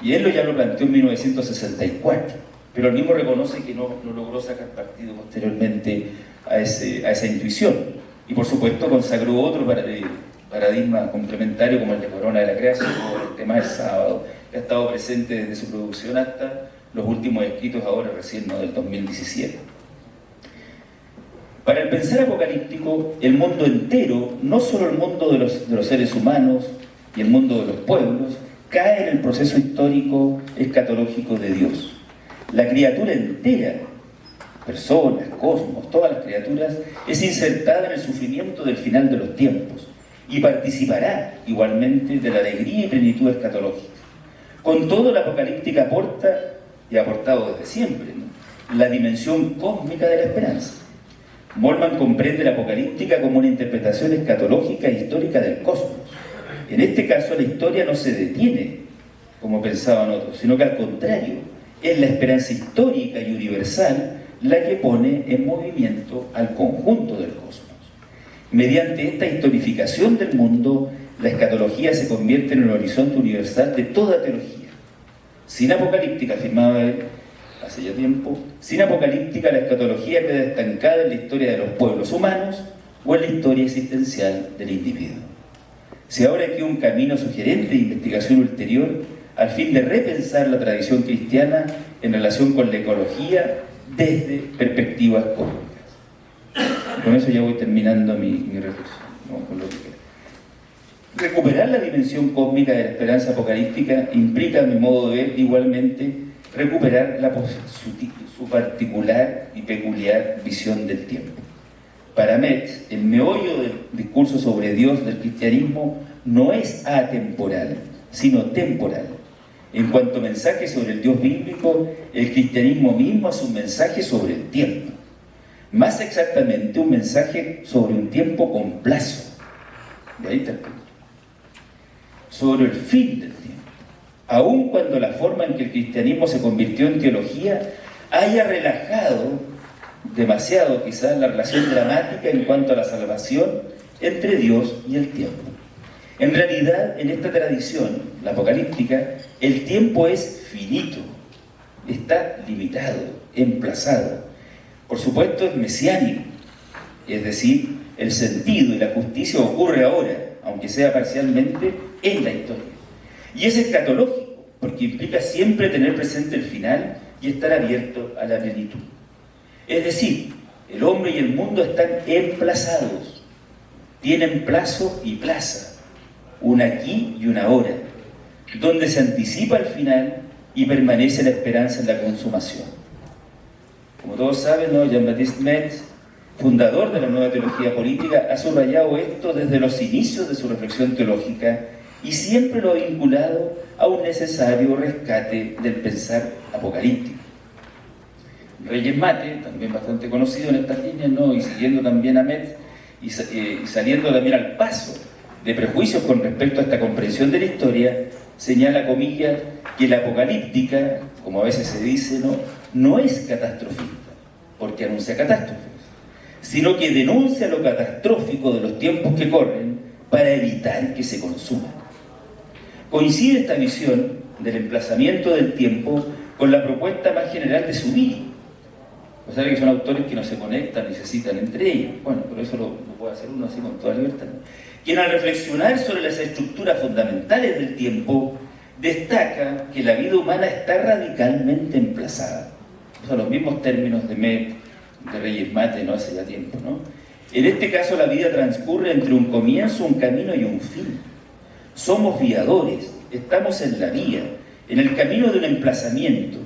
Y él ya lo planteó en 1964, pero él mismo reconoce que no logró sacar partido posteriormente a esa intuición. Y por supuesto consagró otro paradigma complementario como el de Corona de la Creación o el tema del sábado, que ha estado presente desde su producción hasta los últimos escritos ahora recién, ¿no?, del 2017. Para el pensar apocalíptico, el mundo entero, no solo el mundo de los seres humanos y el mundo de los pueblos, cae en el proceso histórico escatológico de Dios. La criatura entera, personas, cosmos, todas las criaturas, es insertada en el sufrimiento del final de los tiempos y participará igualmente de la alegría y plenitud escatológica. Con todo, la apocalíptica aporta, y ha aportado desde siempre, ¿no?, la dimensión cósmica de la esperanza. Moltmann comprende la apocalíptica como una interpretación escatológica e histórica del cosmos. En este caso, la historia no se detiene, como pensaban otros, sino que al contrario, es la esperanza histórica y universal la que pone en movimiento al conjunto del cosmos. Mediante esta historificación del mundo, la escatología se convierte en el horizonte universal de toda teología. Sin apocalíptica, afirmaba él hace ya tiempo, sin apocalíptica la escatología queda estancada en la historia de los pueblos humanos o en la historia existencial del individuo. Se abre aquí un camino sugerente de investigación ulterior al fin de repensar la tradición cristiana en relación con la ecología desde perspectivas cósmicas. Con eso ya voy terminando mi reflexión, ¿no?, con lo que queda. Recuperar la dimensión cósmica de la esperanza apocalíptica implica, a mi modo de ver, igualmente recuperar su particular y peculiar visión del tiempo. Para Metz, el meollo del discurso sobre Dios del cristianismo no es atemporal, sino temporal. En cuanto a mensaje sobre el Dios bíblico, el cristianismo mismo es un mensaje sobre el tiempo. Más exactamente, un mensaje sobre un tiempo con plazo. De ahí está el punto. Sobre el fin del tiempo. Aun cuando la forma en que el cristianismo se convirtió en teología haya relajado demasiado quizás la relación dramática en cuanto a la salvación entre Dios y el tiempo. En realidad, en esta tradición, la apocalíptica, el tiempo es finito, está limitado, emplazado. Por supuesto, es mesiánico, es decir, el sentido y la justicia ocurre ahora, aunque sea parcialmente, en la historia. Y es escatológico, porque implica siempre tener presente el final y estar abierto a la plenitud. Es decir, el hombre y el mundo están emplazados, tienen plazo y plaza, un aquí y un ahora, donde se anticipa el final y permanece la esperanza en la consumación. Como todos saben, ¿no?, Jean-Baptiste Metz, fundador de la nueva teología política, ha subrayado esto desde los inicios de su reflexión teológica y siempre lo ha vinculado a un necesario rescate del pensar apocalíptico. Reyes Mate, también bastante conocido en estas líneas, ¿no?, y siguiendo también a Metz y saliendo también al paso de prejuicios con respecto a esta comprensión de la historia, señala, comillas, que la apocalíptica, como a veces se dice, no es catastrofista, porque anuncia catástrofes, sino que denuncia lo catastrófico de los tiempos que corren para evitar que se consuman. Coincide esta visión del emplazamiento del tiempo con la propuesta más general de Zubiri. O sea, que son autores que no se conectan ni se citan entre ellos. Bueno, pero eso lo puede hacer uno así con toda libertad, ¿no? Quien al reflexionar sobre las estructuras fundamentales del tiempo, destaca que la vida humana está radicalmente emplazada. Son los mismos términos de Metz, de Reyes Mate, ¿no?, hace ya tiempo, ¿no? En este caso, la vida transcurre entre un comienzo, un camino y un fin. Somos viadores, estamos en la vía, en el camino de un emplazamiento,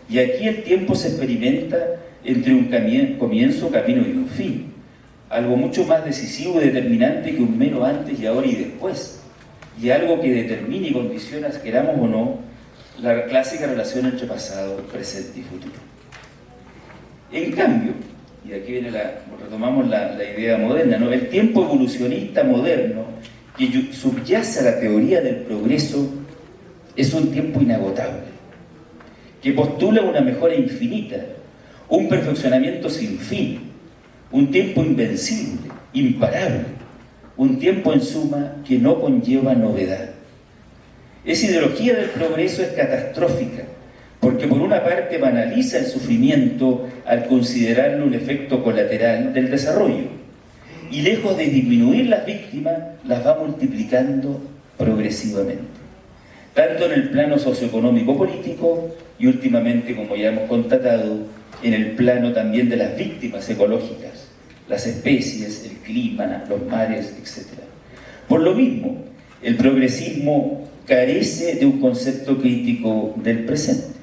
y aquí el tiempo se experimenta entre un comienzo, camino y un fin. Algo mucho más decisivo y determinante que un mero antes y ahora y después, y algo que determina y condiciona, queramos o no, la clásica relación entre pasado, presente y futuro. En cambio, y aquí viene retomamos la idea moderna, ¿no?, el tiempo evolucionista moderno que subyace a la teoría del progreso es un tiempo inagotable, que postula una mejora infinita, un perfeccionamiento sin fin, un tiempo invencible, imparable, un tiempo en suma que no conlleva novedad. Esa ideología del progreso es catastrófica, porque por una parte banaliza el sufrimiento al considerarlo un efecto colateral del desarrollo, y lejos de disminuir las víctimas, las va multiplicando progresivamente, tanto en el plano socioeconómico político y últimamente, como ya hemos constatado, en el plano también de las víctimas ecológicas, las especies, el clima, los mares, etc. Por lo mismo, el progresismo carece de un concepto crítico del presente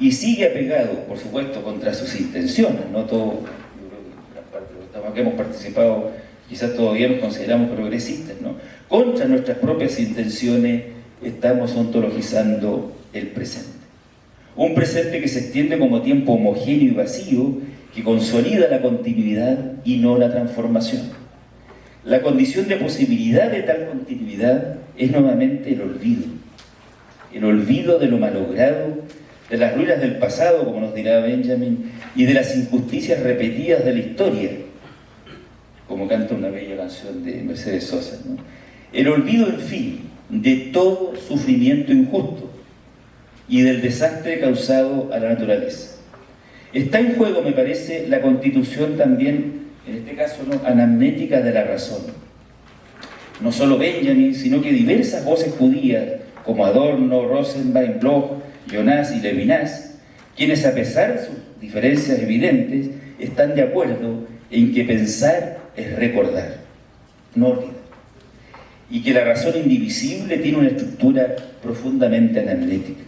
y sigue apegado, por supuesto, contra sus intenciones. No todo, yo creo que gran parte de los que hemos participado quizás todavía nos consideramos progresistas, ¿no? Contra nuestras propias intenciones estamos ontologizando el presente. Un presente que se extiende como tiempo homogéneo y vacío, que consolida la continuidad y no la transformación. La condición de posibilidad de tal continuidad es nuevamente el olvido de lo malogrado, de las ruinas del pasado, como nos dirá Benjamin, y de las injusticias repetidas de la historia, como canta una bella canción de Mercedes Sosa, ¿no? El olvido, en fin, de todo sufrimiento injusto y del desastre causado a la naturaleza. Está en juego, me parece, la constitución también, en este caso, ¿no?, anamnética de la razón. No solo Benjamin, sino que diversas voces judías, como Adorno, Rosenbaum, Bloch, Jonas y Levinas, quienes, a pesar de sus diferencias evidentes, están de acuerdo en que pensar es recordar, no olvidar, y que la razón indivisible tiene una estructura profundamente anamnética.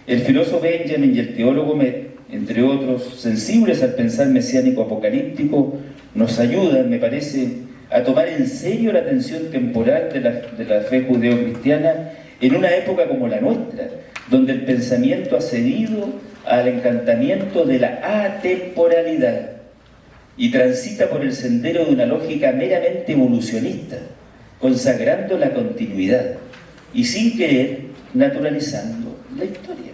El filósofo Benjamin y el teólogo Met, entre otros, sensibles al pensar mesiánico apocalíptico, nos ayudan, me parece, a tomar en serio la tensión temporal de la fe judeo-cristiana en una época como la nuestra, donde el pensamiento ha cedido al encantamiento de la atemporalidad y transita por el sendero de una lógica meramente evolucionista, consagrando la continuidad y, sin querer, naturalizando la historia.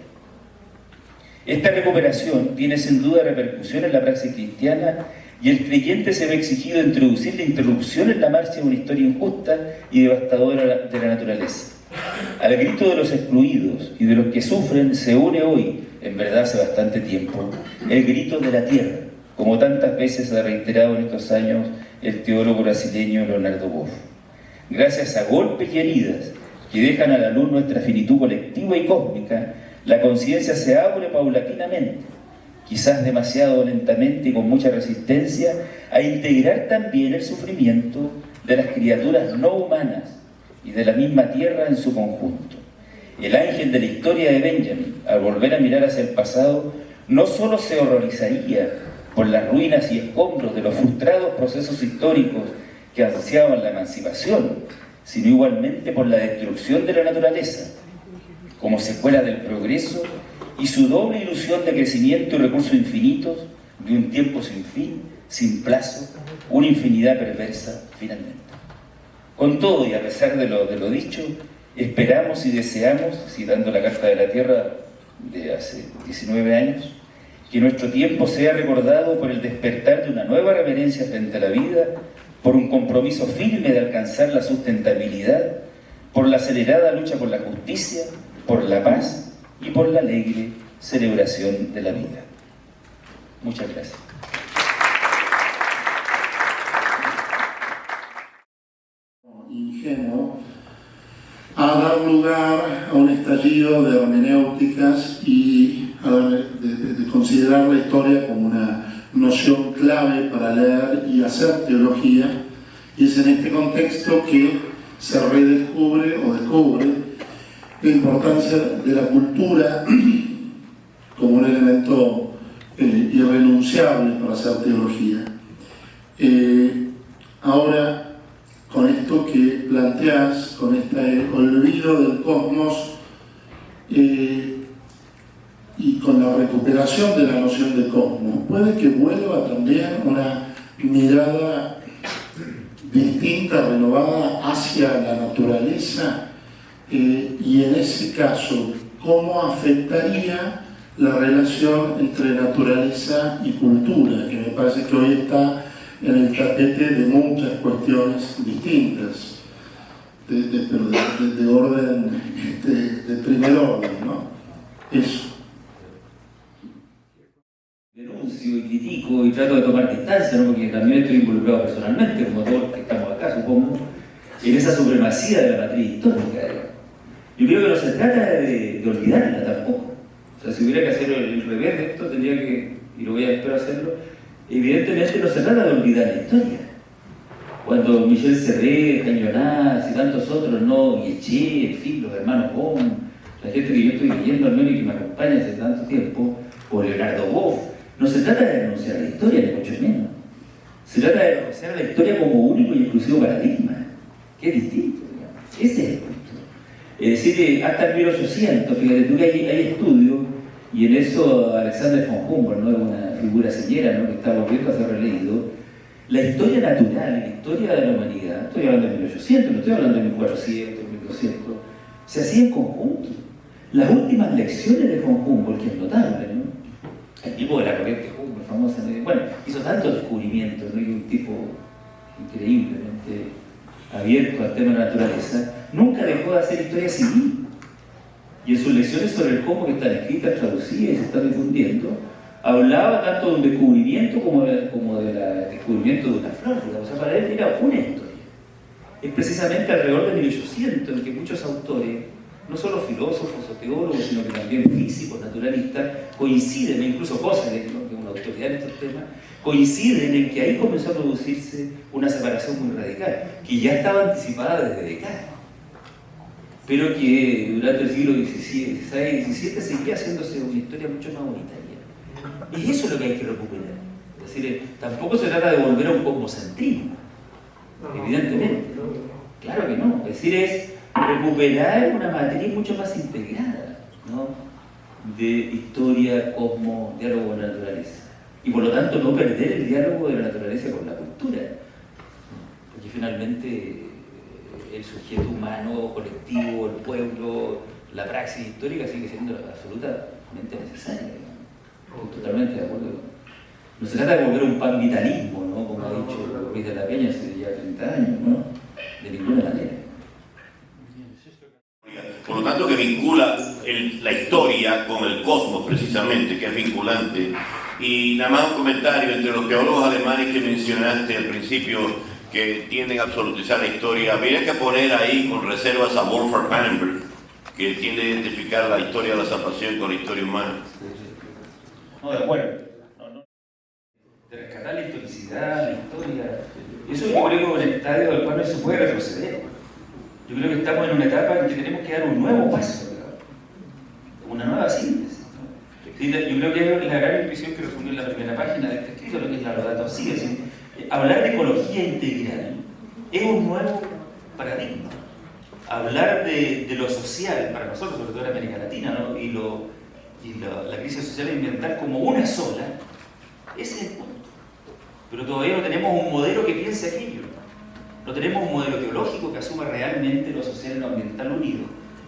Esta recuperación tiene sin duda repercusión en la praxis cristiana y el creyente se ve exigido a introducir la interrupción en la marcha de una historia injusta y devastadora de la naturaleza. Al grito de los excluidos y de los que sufren se une hoy, en verdad hace bastante tiempo, el grito de la tierra, como tantas veces ha reiterado en estos años el teólogo brasileño Leonardo Boff. Gracias a golpes y heridas que dejan a la luz nuestra finitud colectiva y cósmica, la conciencia se abre paulatinamente, quizás demasiado lentamente y con mucha resistencia, a integrar también el sufrimiento de las criaturas no humanas y de la misma tierra en su conjunto. El ángel de la historia de Benjamin, al volver a mirar hacia el pasado, no solo se horrorizaría por las ruinas y escombros de los frustrados procesos históricos que ansiaban la emancipación, sino igualmente por la destrucción de la naturaleza, como secuela del progreso y su doble ilusión de crecimiento y recursos infinitos, de un tiempo sin fin, sin plazo, una infinidad perversa finalmente. Con todo y a pesar de lo dicho, esperamos y deseamos, citando la Carta de la Tierra de hace 19 años, que nuestro tiempo sea recordado por el despertar de una nueva reverencia frente a la vida, por un compromiso firme de alcanzar la sustentabilidad, por la acelerada lucha por la justicia, por la paz y por la alegre celebración de la vida. Muchas gracias. Ingenuo a dar lugar a un estallido de hermenéuticas y de considerar la historia como una noción clave para leer y hacer teología, y es en este contexto que se redescubre o descubre la importancia de la cultura como un elemento irrenunciable para hacer teología. Ahora, con esto que planteás, con este olvido del cosmos y con la recuperación de la noción de cosmos, puede que vuelva también una mirada distinta, renovada hacia la naturaleza, y en ese caso, ¿cómo afectaría la relación entre naturaleza y cultura? Que me parece que hoy está en el tapete de muchas cuestiones distintas, pero de orden, de primer orden, ¿no? Eso. Denuncio y critico y trato de tomar distancia circunstancia, ¿no? Porque también estoy involucrado personalmente, como todos los que estamos acá, supongo, en esa supremacía de la matriz histórica. Yo creo que no se trata de olvidarla tampoco. O sea, si hubiera que hacer el revés de esto, tendría que, y lo voy a esperar hacerlo, evidentemente no se trata de olvidar la historia. Cuando Michel Serret, Cañonaz y tantos otros, ¿no? Guiché, en fin, los hermanos Bohm, la gente que yo estoy leyendo al menos y que me acompaña hace tanto tiempo, o Leonardo Boff, no se trata de denunciar la historia, ni mucho menos. Se trata de denunciar la historia como único y exclusivo paradigma, que es distinto, digamos. Ese es el punto. Es decir, hasta el 1800, fíjate tú que hay estudios, y en eso Alexander von Humboldt, ¿no? Es una figura señera, ¿no? Que está volviendo a ser releído. La historia natural, la historia de la humanidad, estoy hablando de 1800, no estoy hablando de 1400, 1200, se hacía en conjunto. Las últimas lecciones de von Humboldt, que es notable, ¿no? El tipo de la corriente Humboldt, famosa, bueno, hizo tantos descubrimientos, ¿no? Y un tipo increíblemente abierto al tema de la naturaleza, nunca dejó de hacer historia civil. Y en sus lecciones sobre el cómo que están escritas, traducidas y se están difundiendo, hablaba tanto de un descubrimiento como del descubrimiento de una flor. O sea, para él era una historia. Es precisamente alrededor de 1800 en que muchos autores, no solo filósofos o teólogos, sino que también físicos, naturalistas, coinciden, e incluso Koselleck, ¿no? Que es una autoridad en estos temas, coinciden en que ahí comenzó a producirse una separación muy radical, que ya estaba anticipada desde Descartes, pero que durante el siglo XVI, XVII seguía haciéndose una historia mucho más unitaria. Y eso es lo que hay que recuperar. Es decir, tampoco se trata de volver a un cosmocentrismo, evidentemente. Claro que no. Es decir, es recuperar una matriz mucho más integrada, ¿no? De historia, cosmos, diálogo con la naturaleza. Y por lo tanto no perder el diálogo de la naturaleza con la cultura. Porque finalmente el sujeto humano, colectivo, el pueblo, la praxis histórica sigue siendo absolutamente necesaria. Estoy totalmente de acuerdo. No se trata de volver a un panvitalismo, ¿no? Como ha dicho Ruiz de la Peña hace ya 30 años, ¿no? De ninguna manera. Por lo tanto, que vincula la historia con el cosmos, precisamente, que es vinculante. Y nada más un comentario entre los teólogos alemanes que mencionaste al principio, que tienden a absolutizar la historia. Habría que poner ahí con reservas a Wolfgang Pannenberg, que tiende a identificar la historia de la salvación con la historia humana. No, de acuerdo. De rescatar la historicidad, la historia. Eso yo creo que es un estadio del cual no se puede retroceder. Yo creo que estamos en una etapa en que tenemos que dar un nuevo paso, una nueva síntesis, ¿no? Sí, yo creo que es la gran impresión que resumió en la primera página de este escrito, lo que es la verdad sí, es decir, hablar de ecología integral es un nuevo paradigma. Hablar de lo social, para nosotros, sobre todo en América Latina, ¿no? y la crisis social y ambiental como una sola, ese es el punto. Pero todavía no tenemos un modelo que piense aquello. No tenemos un modelo teológico que asuma realmente lo social y lo ambiental unido.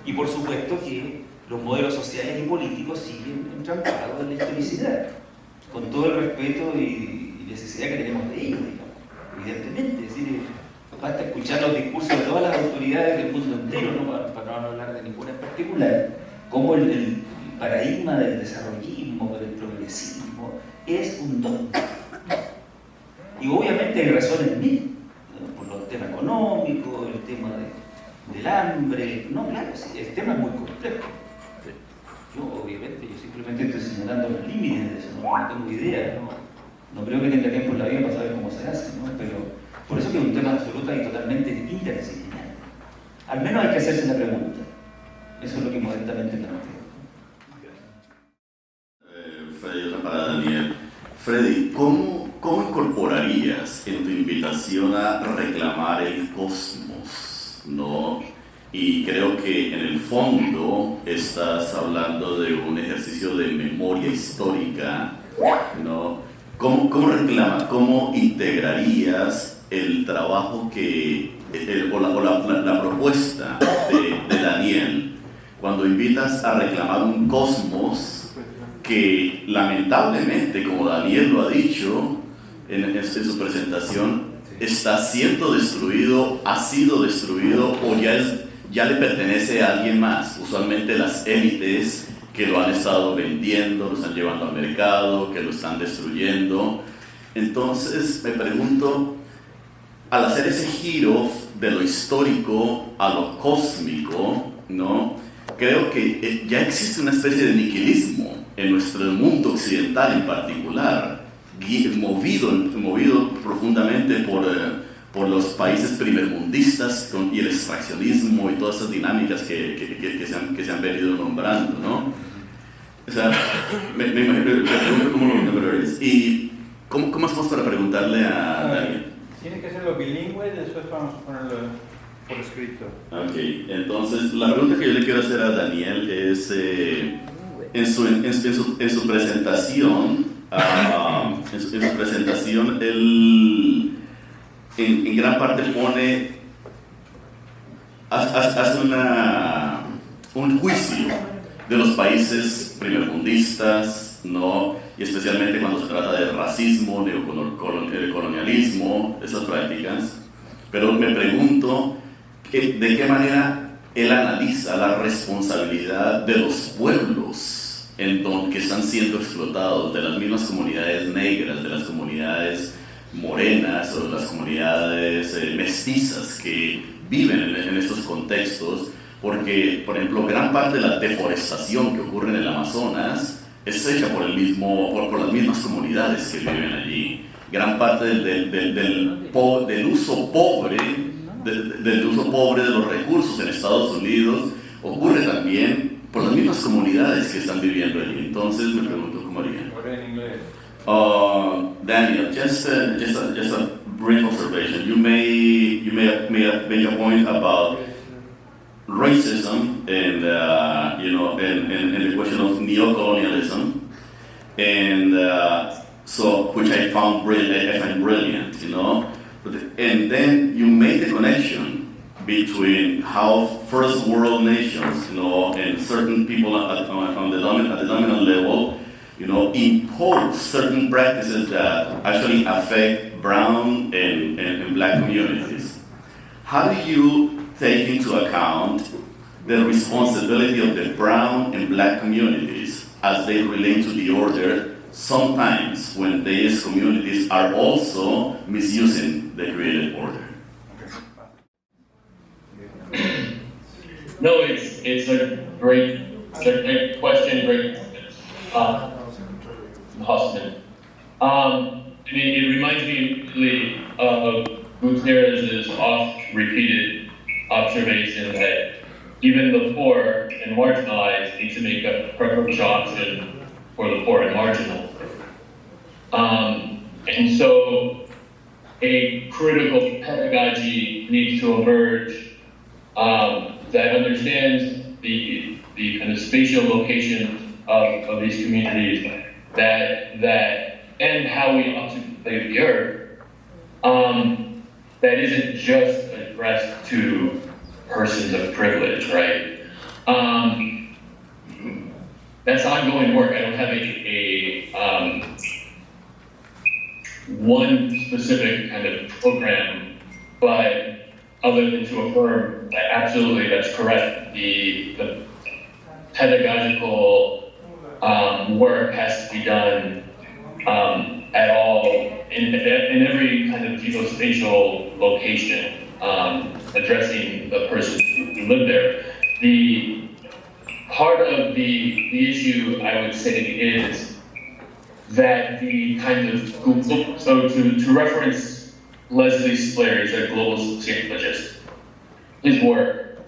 Y por supuesto que los modelos sociales y políticos siguen entrampados en la historicidad, con todo el respeto y necesidad que tenemos de ellos, digamos, evidentemente. Es decir, basta escuchar los discursos de todas las autoridades del mundo entero, ¿no? Para no hablar de ninguna en particular, como el paradigma del desarrollismo, del progresismo, es un dogma. Y obviamente hay razones mil, ¿no? Por el tema económico, el tema del hambre. No, claro, sí, el tema es muy complejo. Yo, obviamente, yo simplemente estoy señalando los límites de eso, no tengo idea, no creo que tenga tiempo en la vida para saber cómo se hace, ¿no? Pero por eso que es un tema absoluto y totalmente interdisciplinar. Al menos hay que hacerse la pregunta. Eso es lo que modestamente planteo. Freddy, otra para Daniel. Freddy, ¿cómo incorporarías en tu invitación a reclamar el cosmos, ¿no? Y creo que en el fondo estás hablando de un ejercicio de memoria histórica, ¿no? ¿Cómo integrarías el trabajo la propuesta de Daniel cuando invitas a reclamar un cosmos que lamentablemente, como Daniel lo ha dicho en su presentación, está siendo destruido, ha sido destruido o ya le pertenece a alguien más, usualmente las élites que lo han estado vendiendo, lo están llevando al mercado, que lo están destruyendo? Entonces me pregunto, al hacer ese giro de lo histórico a lo cósmico, ¿no? Creo que ya existe una especie de nihilismo en nuestro mundo occidental en particular, movido profundamente por los países primermundistas y el extraccionismo y todas esas dinámicas que se han venido nombrando, ¿no? O sea, me pregunto cómo lo ves. ¿Y cómo hacemos para preguntarle a Daniel? Tiene que serlo bilingüe, después vamos a ponerlo por escrito. Ok, entonces la pregunta que yo le quiero hacer a Daniel es, en su presentación, él en gran parte hace un juicio de los países primermundistas, ¿no? Y especialmente cuando se trata de racismo, colonialismo, esas prácticas. Pero me pregunto de qué manera él analiza la responsabilidad de los pueblos que están siendo explotados, de las mismas comunidades negras, de las comunidades morenas o de las comunidades mestizas que viven en estos contextos, porque, por ejemplo, gran parte de la deforestación que ocurre en el Amazonas es hecha por las mismas comunidades que viven allí. Gran parte del uso pobre de los recursos en Estados Unidos ocurre también por las mismas comunidades que están viviendo allí. Entonces me pregunto cómo harían. En inglés. Daniel, just a brief observation. You made a point about racism and and the question of neocolonialism, and so which I find brilliant, you know. And then you make the connection between how first world nations, you know, and certain people at the dominant level, you know, impose certain practices that actually affect brown and black communities. How do you take into account the responsibility of the brown and black communities as they relate to the order, sometimes when these communities are also misusing the created order? No, it's a great question, great Austin. It reminds me really of Gutierrez's oft-repeated observation that even the poor and marginalized need to make a preferential option for the poor and marginal. And so a critical pedagogy needs to emerge that understands the kind of spatial location of these communities, that and how we occupy the earth, that isn't just addressed to persons of privilege, right? That's ongoing work. I don't have a one specific kind of program, but other than to affirm that absolutely that's correct. The pedagogical work has to be done at all in every kind of geospatial location, addressing the persons who live there. The part of the issue, I would say, is that the kind of, so to reference Leslie Splair, he's a global sociologist, his work,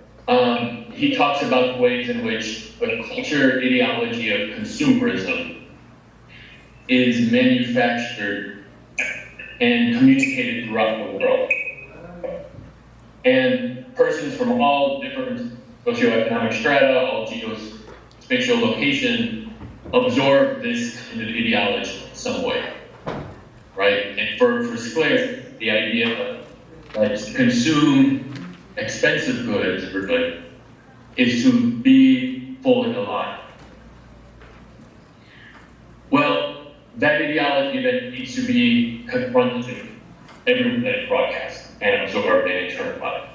he talks about the ways in which the culture ideology of consumerism is manufactured and communicated throughout the world. And persons from all different socioeconomic strata, all geospatial location, absorb this kind of ideology in some way, right? And for Splair, the idea that to consume expensive goods for good is to be fully alive. Well, that ideology then needs to be confronted every minute broadcast and absorbed and internalized.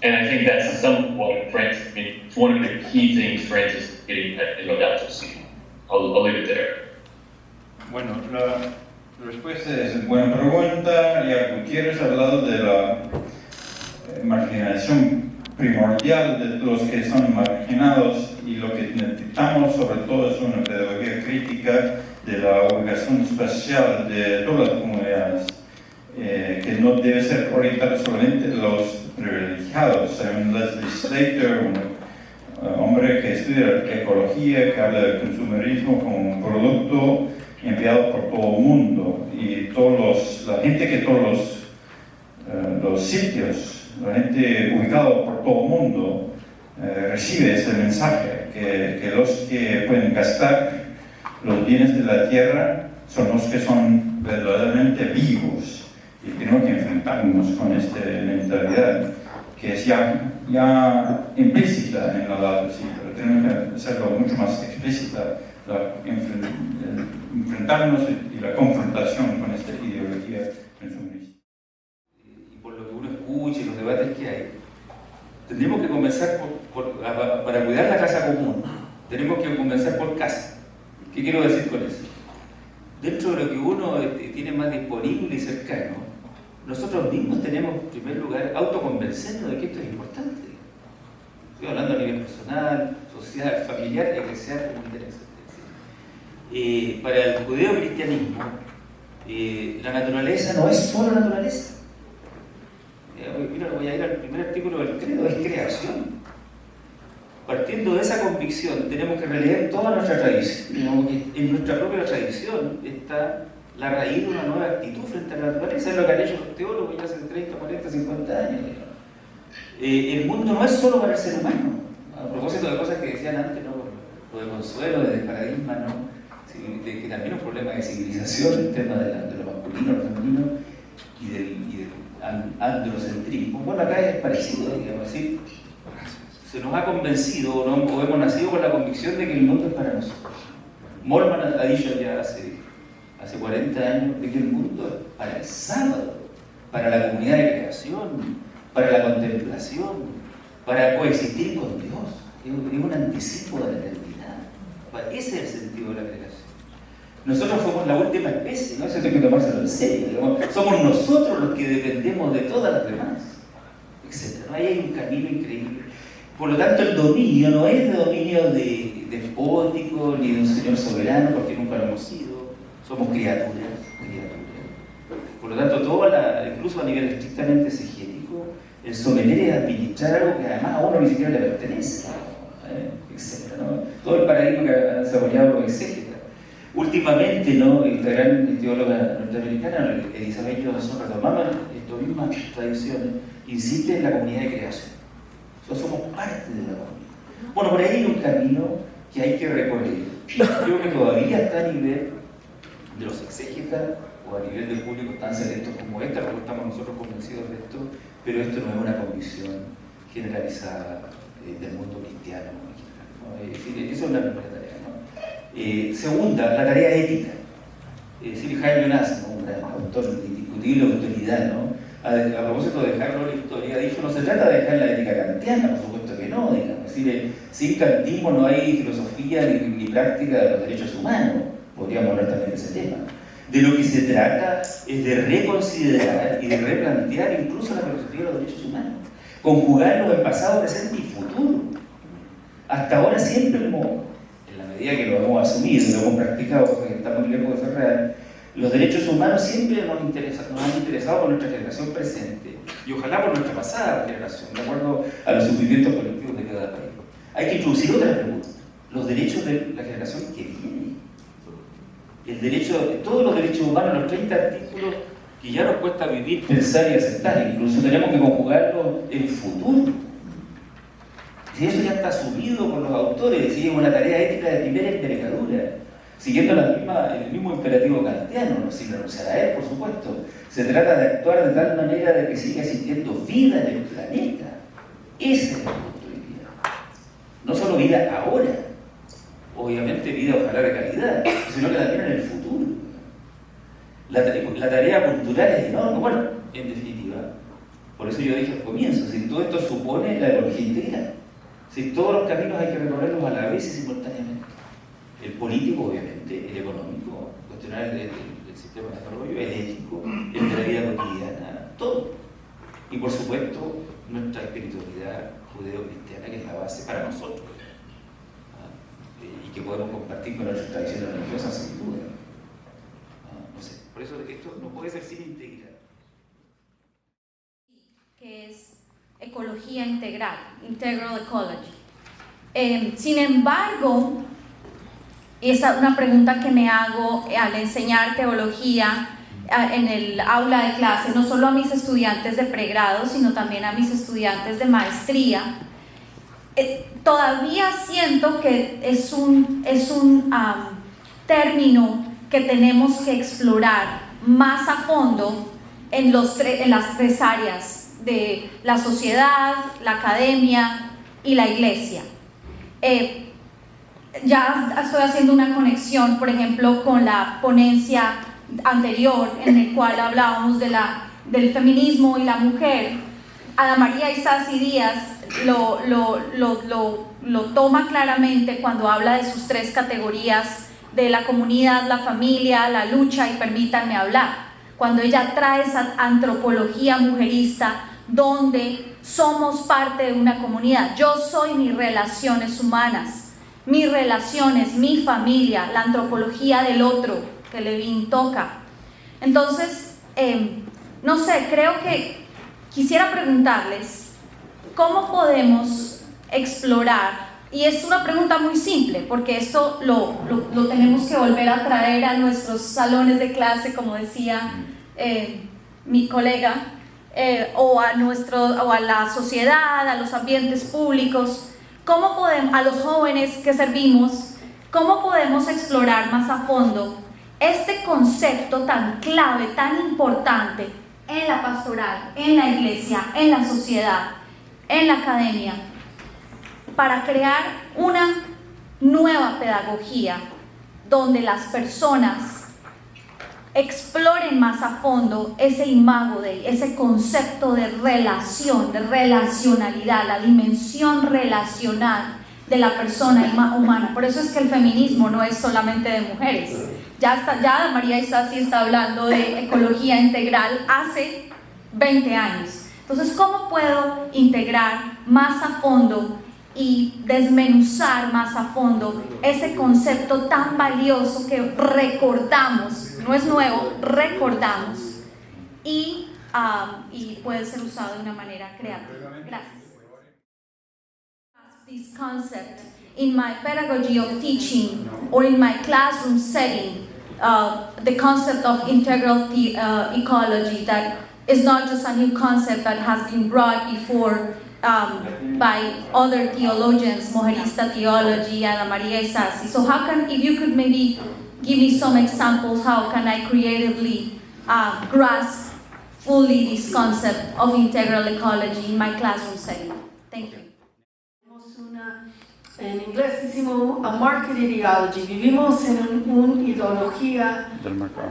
And I think that's somewhat Francis, it's one of the key things Francis is getting at in Laudato Si. I'll leave it there. Bueno, La respuesta es buena pregunta. Ya Gutiérrez ha hablado de la marginación primordial de los que son marginados, y lo que necesitamos sobre todo es una pedagogía crítica de la ubicación espacial de todas las comunidades, que no debe ser orientada solamente a los privilegiados. Hay un Leslie Slater, un hombre que estudia ecología, que habla del consumerismo como un producto enviado por todo el mundo, y la gente que todos los sitios, la gente ubicada por todo el mundo recibe ese mensaje, que los que pueden gastar los bienes de la tierra son los que son verdaderamente vivos, y tenemos que enfrentarnos con esta mentalidad que es ya implícita en la edad del siglo, pero tenemos que hacerlo mucho más explícita, enfrentarnos y la confrontación con esta ideología consumerista. Y por lo que uno escucha y los debates que hay, tendríamos que comenzar para cuidar la casa común, tenemos que comenzar por casa. ¿Qué quiero decir con eso? Dentro de lo que uno tiene más disponible y cercano, nosotros mismos tenemos, en primer lugar, autoconvencernos de que esto es importante. Estoy hablando a nivel personal, social, familiar, eclesial, comunitario, etc. Para el judeo-cristianismo, la naturaleza no es solo naturaleza. Mira, voy a ir al primer artículo del credo, es creación. Partiendo de esa convicción, tenemos que releer toda nuestra tradición. En nuestra propia tradición está la raíz de una nueva actitud frente a la naturaleza. Es lo que han hecho los teólogos ya hace 30, 40, 50 años. El mundo no es solo para el ser humano. A propósito de cosas que decían antes, ¿no? Lo de Consuelo, de paradigma, ¿no? Sí, que también es un problema de civilización, el tema de lo masculino, lo femenino y del androcentrismo. Bueno, acá es parecido, digamos así. Se nos ha convencido o hemos nacido con la convicción de que el mundo es para nosotros. Moltmann ha dicho ya hace 40 años de que el mundo es para el sábado, para la comunidad de creación, para la contemplación, para coexistir con Dios. Es un anticipo de la eternidad. Ese es el sentido de la creación. Nosotros somos la última especie, ¿no? Eso hay que tomárselo en serio. Digamos. Somos nosotros los que dependemos de todas las demás, etc. Ahí hay un camino increíble. Por lo tanto, el dominio no es de dominio despótico ni de un señor soberano, porque nunca lo hemos sido. Somos criaturas. Por lo tanto, incluso a nivel estrictamente exegético, el someter es administrar algo que además a uno ni siquiera le pertenece, etc. ¿no? Todo el paradigma que han desarrollado los exégetas. Últimamente, ¿no? Esta gran teóloga norteamericana, Elizabeth Johnson, retomando estas mismas tradiciones, insiste en la comunidad de creación. Somos parte de la comunidad. Bueno, por ahí hay un camino que hay que recorrer. Creo que todavía está a nivel de los exégetas o a nivel del público tan selectos como esta, porque estamos nosotros convencidos de esto, pero esto no es una convicción generalizada del mundo cristiano. ¿No? Es decir, eso es la primera tarea. ¿No? Segunda, la tarea ética. Es decir, Jaime Jonas, ¿no? Un gran autor de indiscutible autoridad, ¿no? A propósito de dejarlo la historia, ha dicho, no se trata de dejar la ética kantiana, por supuesto que no, digamos. Es decir, sin kantismo no hay filosofía ni práctica de los derechos humanos, podríamos hablar también de ese tema. De lo que se trata es de reconsiderar y de replantear incluso la filosofía de los derechos humanos, conjugarlos en pasado, presente y futuro. Hasta ahora siempre en la medida que lo hemos asumido y lo hemos practicado, porque estamos muy lejos de ser real, los derechos humanos siempre nos han interesado por nuestra generación presente y ojalá por nuestra pasada generación, de acuerdo a los sufrimientos colectivos de cada país. Hay que introducir otra pregunta: los derechos de la generación que viene. Todos los derechos humanos, los 30 artículos que ya nos cuesta vivir, pensar y aceptar, incluso tenemos que conjugarlos en futuro. Si eso ya está asumido por los autores, si es una tarea ética de primera envergadura, siguiendo el mismo imperativo kantiano, no sin renunciar a él, por supuesto. Se trata de actuar de tal manera de que siga existiendo vida en el planeta. Ese es el punto de vida. No solo vida ahora, obviamente vida ojalá de calidad, sino que también en el futuro. La tarea cultural es enorme. Bueno, en definitiva, por eso yo dije al comienzo, si todo esto supone la ecología integral, si todos los caminos hay que recorrerlos a la vez y simultáneamente. El político, obviamente, el económico, cuestionar el sistema de desarrollo, el ético, el de la vida cotidiana, todo. Y por supuesto, nuestra espiritualidad judeo-cristiana, que es la base para nosotros, y que podemos compartir con nuestras tradiciones religiosas sin duda. No sé, por eso esto no puede ser sin integridad. Que es ecología integral, integral ecology. Sin embargo, esa es una pregunta que me hago al enseñar teología en el aula de clase, no solo a mis estudiantes de pregrado, sino también a mis estudiantes de maestría. Todavía siento que es un término que tenemos que explorar más a fondo en las tres áreas de la sociedad, la academia y la iglesia. Ya estoy haciendo una conexión, por ejemplo, con la ponencia anterior en el cual hablábamos del feminismo y la mujer. Ana María Isasi Díaz lo toma claramente cuando habla de sus tres categorías de la comunidad, la familia, la lucha, y permítanme hablar. Cuando ella trae esa antropología mujerista donde somos parte de una comunidad. Yo soy mis relaciones humanas, mis relaciones, mi familia, la antropología del otro que Levin toca. Entonces, no sé, creo que quisiera preguntarles cómo podemos explorar, y es una pregunta muy simple, porque esto lo tenemos que volver a traer a nuestros salones de clase, como decía mi colega, o a la sociedad, a los ambientes públicos, ¿cómo podemos, a los jóvenes que servimos, cómo podemos explorar más a fondo este concepto tan clave, tan importante en la pastoral, en la iglesia, en la sociedad, en la academia, para crear una nueva pedagogía donde las personas exploren más a fondo ese imago ese concepto de relación, de relacionalidad, la dimensión relacional de la persona humana? Por eso es que el feminismo no es solamente de mujeres. Ya María Isasi está hablando de ecología integral hace 20 años. Entonces, ¿cómo puedo integrar más a fondo y desmenuzar más a fondo ese concepto tan valioso que recordamos, no es nuevo, recordamos, y puede ser usado de una manera creativa? Gracias. This concept in my pedagogy of teaching or in my classroom setting, the concept of integral ecology, that is not just a new concept that has been brought before by other theologians, Mujerista theology, Ana María Isasi. So if you could maybe give me some examples, how can I creatively grasp fully this concept of integral ecology in my classroom setting? Thank you. En inglés decimos a market ideology. Vivimos en una ideología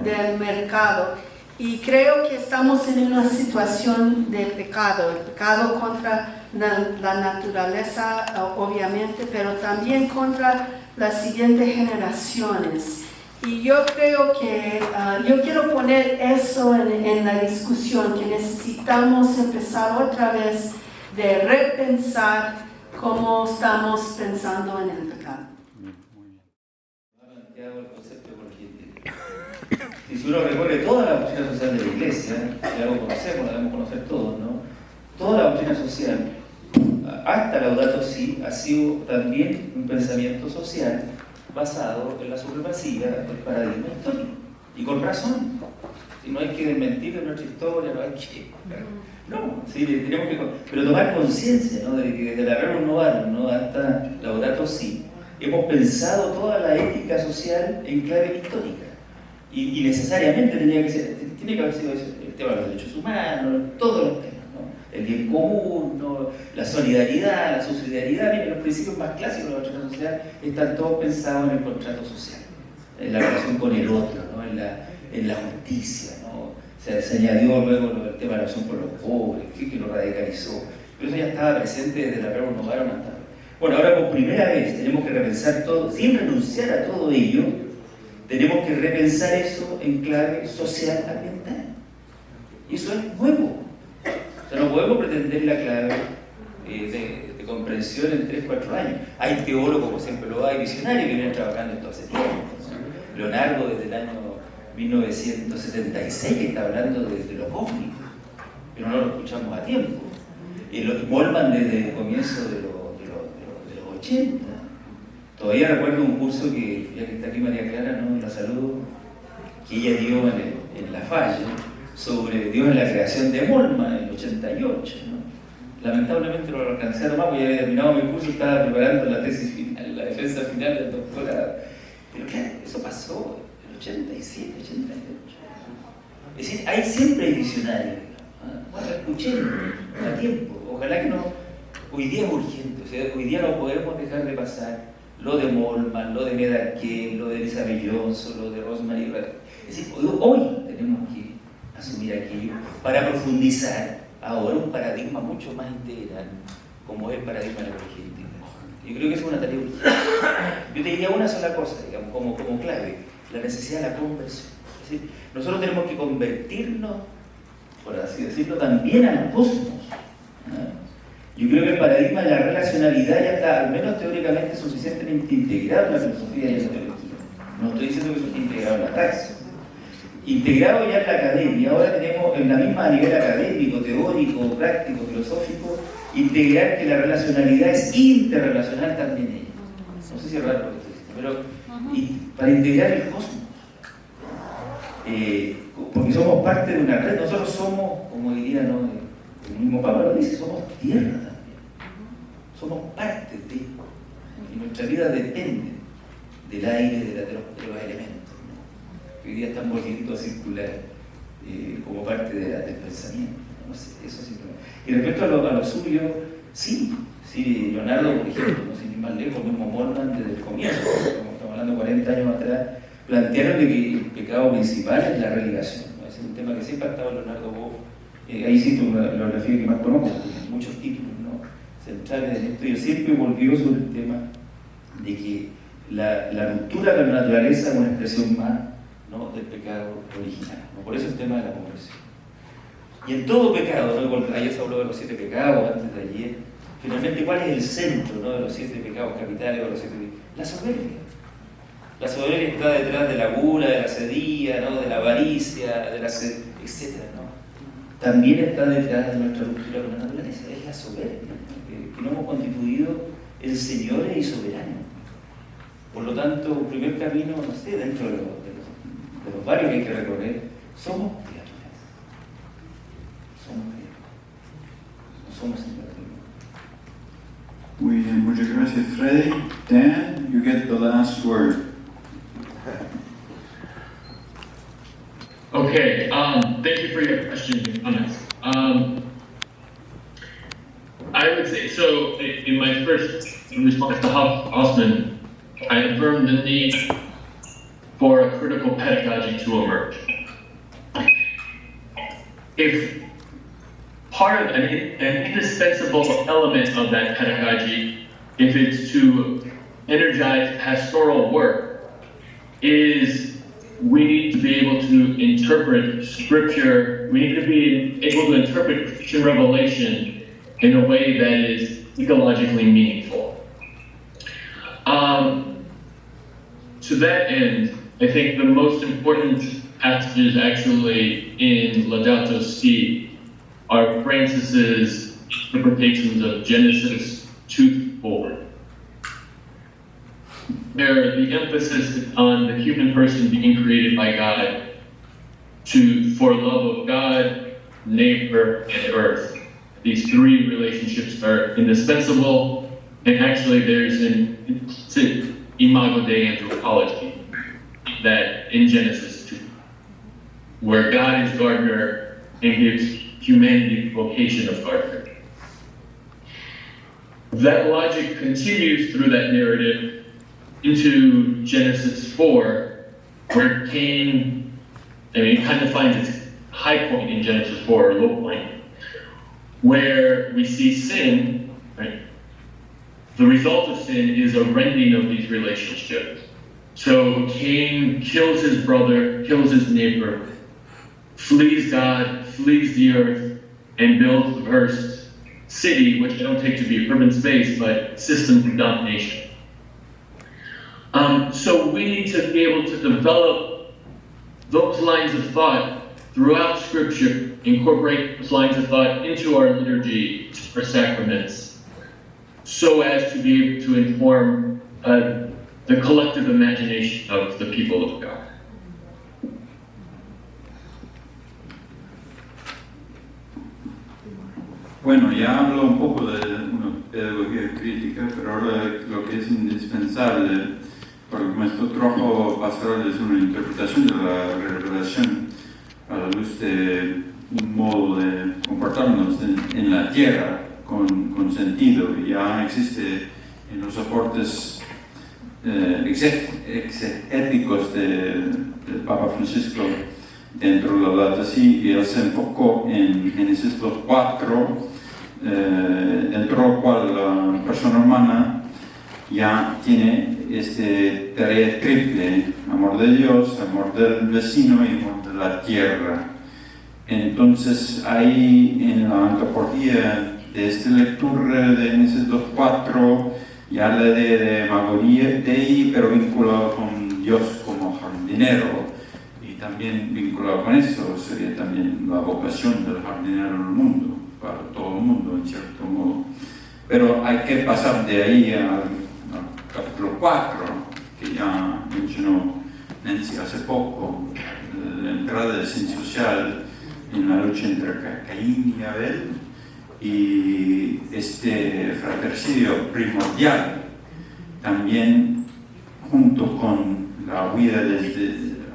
del mercado, y creo que estamos en una situación de pecado, el pecado contra la naturaleza, obviamente, pero también contra las siguientes generaciones. Y yo creo que yo quiero poner eso en la discusión, que necesitamos empezar otra vez de repensar cómo estamos pensando en el pecado. Si uno recorre toda la doctrina social de la Iglesia, ya lo conocemos, la debemos conocer todos, ¿no? Toda la doctrina social, hasta Laudato Si, ha sido también un pensamiento social basado en la supremacía del paradigma histórico. Y con razón. Si no hay que desmentir nuestra historia, no hay que... No, sí, tenemos que... Pero tomar conciencia, ¿no? De que desde la Rerum Novarum, ¿no? Hasta Laudato Si, hemos pensado toda la ética social en clave histórica. Y necesariamente tiene que haber sido eso, el tema de los derechos humanos, todos los temas, ¿no? El bien común, ¿no? La solidaridad, la subsidiariedad. Miren, los principios más clásicos de la doctrina social están todos pensados en el contrato social, en la relación con el otro, ¿no? en la justicia, ¿no? Se añadió luego el tema de la relación con los pobres, que lo radicalizó, pero eso ya estaba presente desde la Rerum Novarum hasta... Bueno, ahora por primera vez tenemos que repensar todo, sin renunciar a todo ello, tenemos que repensar eso en clave social ambiental. Y eso es nuevo. O sea, no podemos pretender la clave de comprensión en 3-4 años. Hay teólogos, como siempre lo hay, visionarios que vienen trabajando en todo ese tiempo. Leonardo desde el año 1976 que está hablando de lo cósmico, pero no lo escuchamos a tiempo. Y Molman desde el comienzo de los 80. Todavía recuerdo un curso que, ya que está aquí María Clara, ¿no? La saludo, que ella dio en La Falle sobre Dios en la creación de Molman en el 88. ¿No? Lamentablemente no lo alcancé a tomar porque ya había terminado mi curso y estaba preparando la tesis final, la defensa final del doctorado. Pero claro, eso pasó en el 87, 88. Es decir, hay siempre visionarios. Bueno, escuchemos a tiempo. Ojalá que no. Hoy día es urgente, o sea, hoy día no podemos dejar de pasar lo de Molman, lo de Medarquén, lo de Elizabeth Johnson, lo de Rosemary Rad. Es decir, hoy tenemos que asumir aquello para profundizar ahora un paradigma mucho más integral, como es el paradigma de la ecología integral. Yo creo que es una tarea urgente. Yo te diría una sola cosa, digamos, como clave, la necesidad de la conversión. Es decir, nosotros tenemos que convertirnos, por así decirlo, también al cosmos. ¿No? Yo creo que el paradigma de la relacionalidad ya está, al menos teóricamente, suficientemente integrado en la filosofía y en la teología. No estoy diciendo que eso esté integrado en la praxis. Integrado ya en la academia, ahora tenemos en la misma a nivel académico, teórico, práctico, filosófico, integrar que la relacionalidad es interrelacional también ella. No sé si es raro lo que estoy diciendo, pero para integrar el cosmos. Porque somos parte de una red, nosotros somos, como diría, ¿no? El mismo Pablo lo dice, somos tierra también. Somos parte de. Y nuestra vida depende del aire, de los elementos, ¿no? Que hoy día están volviendo a circular como parte del pensamiento. No sé, eso simplemente. Y respecto a lo suyo, sí, Leonardo, por ejemplo, no sé ni más lejos, mismo Molman desde el comienzo, como estamos hablando 40 años atrás, plantearon de que el pecado principal es la relegación, ¿no? Ese es un tema que siempre ha estado Leonardo Boff. Ahí cito la biografía que más conozco, muchos títulos, ¿no? Centrales en esto, y siempre volvió sobre el tema de que la ruptura con la naturaleza es una expresión más, ¿no? Del pecado original, ¿no? Por eso el tema de la conversión. Y en todo pecado, ¿no? Ayer se habló de los 7 pecados, antes de ayer, finalmente, ¿cuál es el centro, ¿no? De los 7 pecados capitales o los 7 pecados? La soberbia. La soberbia está detrás de la gula, de la sedía, ¿no? De la avaricia, de la etc., ¿no? También está detrás de nuestra ruptura con la naturaleza, es la soberbia, que no hemos constituido en señores y soberanos. Por lo tanto, un primer camino, no sé, dentro de los varios que hay que recorrer, somos criaturas. Somos criaturas. No somos señores. Muy bien, muchas gracias, Freddy. Dan, you get the last word. Okay, thank you for your questions and comments. I would say, so in my first response to Hausman, I affirmed the need for a critical pedagogy to emerge. If part of an indispensable element of that pedagogy, if it's to energize pastoral work, is we need to be able to interpret scripture, we need to be able to interpret Christian revelation in a way that is ecologically meaningful. To that end, I think the most important passages actually in Laudato Si are Francis's interpretations of Genesis 2-4. There, the emphasis is on the human person being created by God for love of God, neighbor, and earth. These 3 relationships are indispensable, and actually there's an implicit imago Dei anthropology that in Genesis 2, where God is gardener and gives humanity the vocation of gardener. That logic continues through that narrative into Genesis 4, where Cain, it kind of finds its high point in Genesis 4, or low point, where we see sin, right? The result of sin is a rending of these relationships. So Cain kills his brother, kills his neighbor, flees God, flees the earth, and builds the first city, which I don't take to be urban space, but system of domination. So we need to be able to develop those lines of thought throughout Scripture, incorporate those lines of thought into our liturgy, our sacraments, so as to be able to inform the collective imagination of the people of God. Bueno, ya hablo un poco de una pedagogía crítica, pero ahora lo que es indispensable para nuestro trabajo pastoral es una interpretación de la revelación a la luz de un modo de comportarnos en la tierra con sentido. Ya existe en los aportes exegéticos del Papa Francisco dentro de la Laudato Si, y él se enfocó en Génesis 2:4, dentro del cual la persona humana ya tiene tarea triple: amor de Dios, amor del vecino y amor de la tierra. Entonces ahí en la antropología de esta lectura de Génesis 2:4 ya habla de demagogia Dei, pero vinculado con Dios como jardinero, y también vinculado con eso sería también la vocación del jardinero en el mundo, para todo el mundo en cierto modo. Pero hay que pasar de ahí al capítulo 4, que ya mencionó Nancy hace poco, la entrada del sin social en la lucha entre Caín y Abel, y este fratricidio primordial, también junto con la huida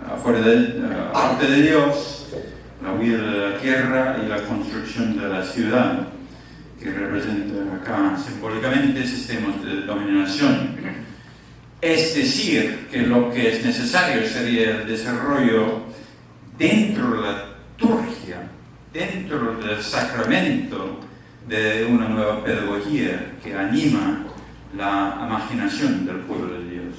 aparte de Dios, la huida de la tierra y la construcción de la ciudad, que representa acá simbólicamente sistemas de dominación. Es decir, que lo que es necesario sería el desarrollo dentro de la liturgia, dentro del sacramento, de una nueva pedagogía que anima la imaginación del pueblo de Dios.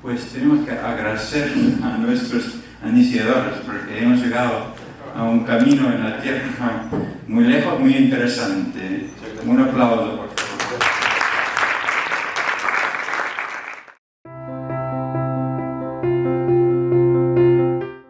Pues tenemos que agradecer a nuestros iniciadores porque hemos llegado a un camino en la tierra muy lejos, muy interesante. Un aplauso.